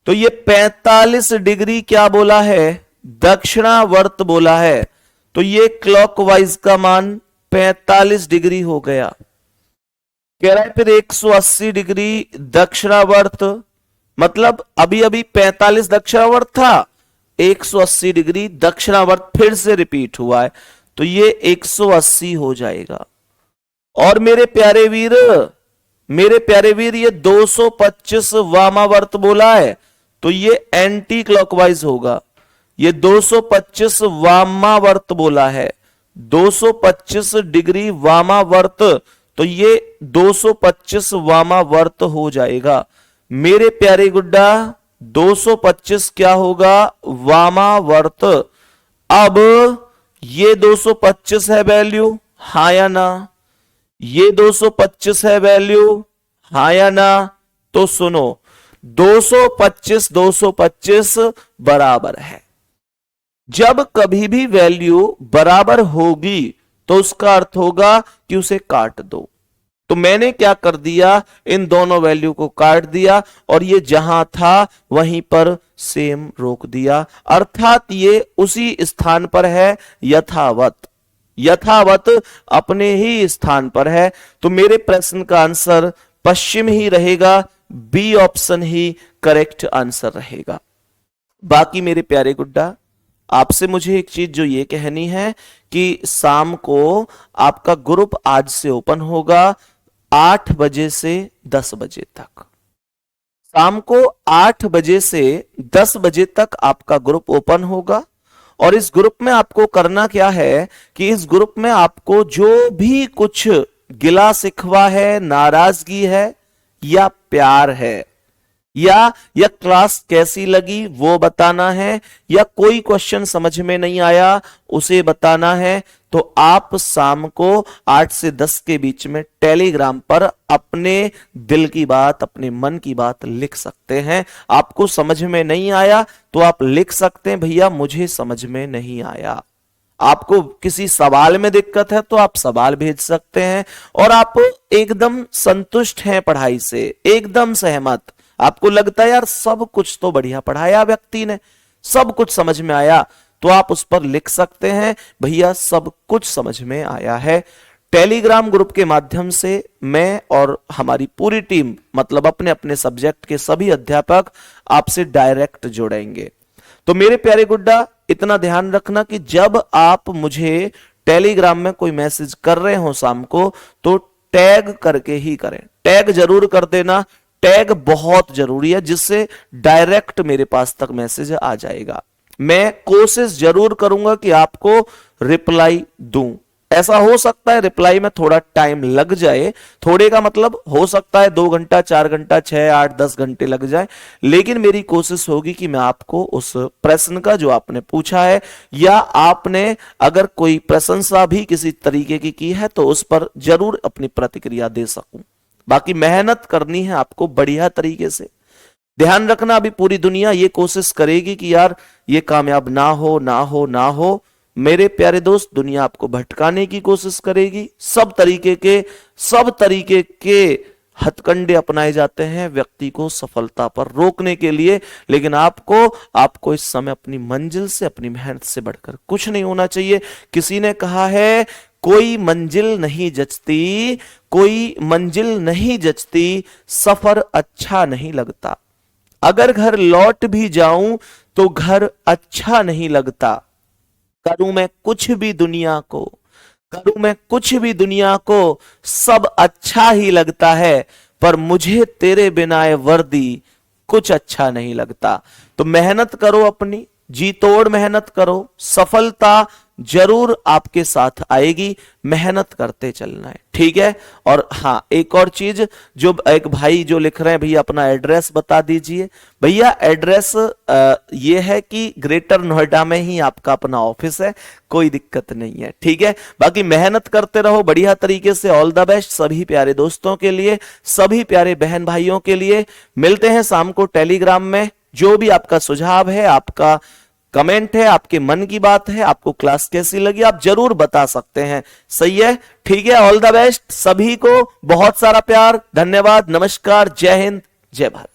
S1: तो ये 45 डिग्री क्या बोला है, दक्षिणावर्त बोला है। तो ये क्लॉकवाइज का मान 45 डिग्री हो गया। कह रहा है फिर 180 डिग्री दक्षिणावर्त, मतलब अभी अभी 45 दक्षिणावर्त था, 180 डिग्री दक्षिणावर्त फिर से रिपीट हुआ है, तो ये 180 हो जाएगा। और मेरे प्यारे वीर, ये 225 वामावर्त बोला है, तो ये एंटी क्लॉकवाइज होगा। ये 225 वामावर्त बोला है, 225 डिग्री वामावर्त, तो ये 225 वामावर्त हो जाएगा। मेरे प्यारे गुड्डा, 225 क्या होगा, वामावर्त। अब ये 225 है वैल्यू, हाँ या ना, ये 225 है वैल्यू, हाँ या ना। तो सुनो, 225 बराबर है। जब कभी भी वैल्यू बराबर होगी तो उसका अर्थ होगा कि उसे काट दो। तो मैंने क्या कर दिया, इन दोनों वैल्यू को काट दिया, और ये जहां था वहीं पर सेम रोक दिया, अर्थात ये उसी स्थान पर है, यथावत अपने ही स्थान पर है। तो मेरे प्रश्न का आंसर पश्चिम ही रहेगा, बी ऑप्शन ही करेक्ट आंसर रहेगा। बाकी मेरे प्यारे गुड्डा, आपसे मुझे एक चीज जो ये कहनी है कि शाम को आपका ग्रुप आज से ओपन होगा 8 बजे से 10 बजे तक। शाम को 8 बजे से 10 बजे तक आपका ग्रुप ओपन होगा, और इस ग्रुप में आपको करना क्या है कि इस ग्रुप में आपको जो भी कुछ गिला शिकवा है, नाराजगी है या प्यार है, या क्लास कैसी लगी वो बताना है, या कोई क्वेश्चन समझ में नहीं आया उसे बताना है, तो आप शाम को 8 से 10 के बीच में टेलीग्राम पर अपने दिल की बात, अपने मन की बात लिख सकते हैं। आपको समझ में नहीं आया तो आप लिख सकते हैं, भैया मुझे समझ में नहीं आया। आपको किसी सवाल में दिक्कत है तो आप सवाल भेज सकते हैं, और आप एकदम संतुष्ट हैं पढ़ाई से, एकदम सहमत, आपको लगता है यार सब कुछ तो बढ़िया पढ़ाया व्यक्ति ने, सब कुछ समझ में आया, तो आप उस पर लिख सकते हैं भैया सब कुछ समझ में आया है। टेलीग्राम ग्रुप के माध्यम से मैं और हमारी पूरी टीम, मतलब अपने अपने सब्जेक्ट के सभी अध्यापक आपसे डायरेक्ट जुड़ेंगे। तो मेरे प्यारे गुड्डा, इतना ध्यान रखना कि जब आप मुझे टेलीग्राम में कोई मैसेज कर रहे हो शाम को, तो टैग करके ही करें, टैग जरूर कर देना। टैग बहुत जरूरी है, जिससे डायरेक्ट मेरे पास तक मैसेज आ जाएगा। मैं कोशिश जरूर करूंगा कि आपको रिप्लाई दूं। ऐसा हो सकता है रिप्लाई में थोड़ा टाइम लग जाए, थोड़े का मतलब हो सकता है 2 घंटा, 4 घंटा, 6, 8, 10 घंटे लग जाए, लेकिन मेरी कोशिश होगी कि मैं आपको उस प्रश्न का जो आपने पूछा है, या आपने अगर कोई प्रशंसा भी किसी तरीके की है तो उस पर जरूर अपनी प्रतिक्रिया दे सकूं। बाकी मेहनत करनी है आपको बढ़िया तरीके से। ध्यान रखना, अभी पूरी दुनिया ये कोशिश करेगी कि यार ये कामयाब ना हो ना हो ना हो। मेरे प्यारे दोस्त, दुनिया आपको भटकाने की कोशिश करेगी, सब तरीके के हथकंडे अपनाए जाते हैं व्यक्ति को सफलता पर रोकने के लिए, लेकिन आपको इस समय अपनी मंजिल से, अपनी मेहनत से बढ़कर कुछ नहीं होना चाहिए। किसी ने कहा है कोई मंजिल नहीं जचती, कोई मंजिल नहीं जचती, सफर अच्छा नहीं लगता। अगर घर लौट भी जाऊं तो घर अच्छा नहीं लगता। करूं मैं कुछ भी दुनिया को, करूं मैं कुछ भी दुनिया को, सब अच्छा ही लगता है, पर मुझे तेरे बिना ये वर्दी कुछ अच्छा नहीं लगता। तो मेहनत करो, अपनी जी तोड़ मेहनत करो, सफलता जरूर आपके साथ आएगी, मेहनत करते चलना है, ठीक है। और हाँ, एक और चीज, जो एक भाई जो लिख रहे हैं भैया अपना एड्रेस बता दीजिए। भैया एड्रेस ये है कि ग्रेटर नोएडा में ही आपका अपना ऑफिस है, कोई दिक्कत नहीं है, ठीक है। बाकी मेहनत करते रहो बढ़िया तरीके से। ऑल द बेस्ट सभी प्यारे दोस्तों के लिए, सभी प्यारे बहन भाइयों के लिए। मिलते हैं शाम को टेलीग्राम में। जो भी आपका सुझाव है, आपका कमेंट है, आपके मन की बात है, आपको क्लास कैसी लगी, आप जरूर बता सकते हैं, सही है, ठीक है। ऑल द बेस्ट सभी को, बहुत सारा प्यार, धन्यवाद, नमस्कार, जय हिंद, जय भारत।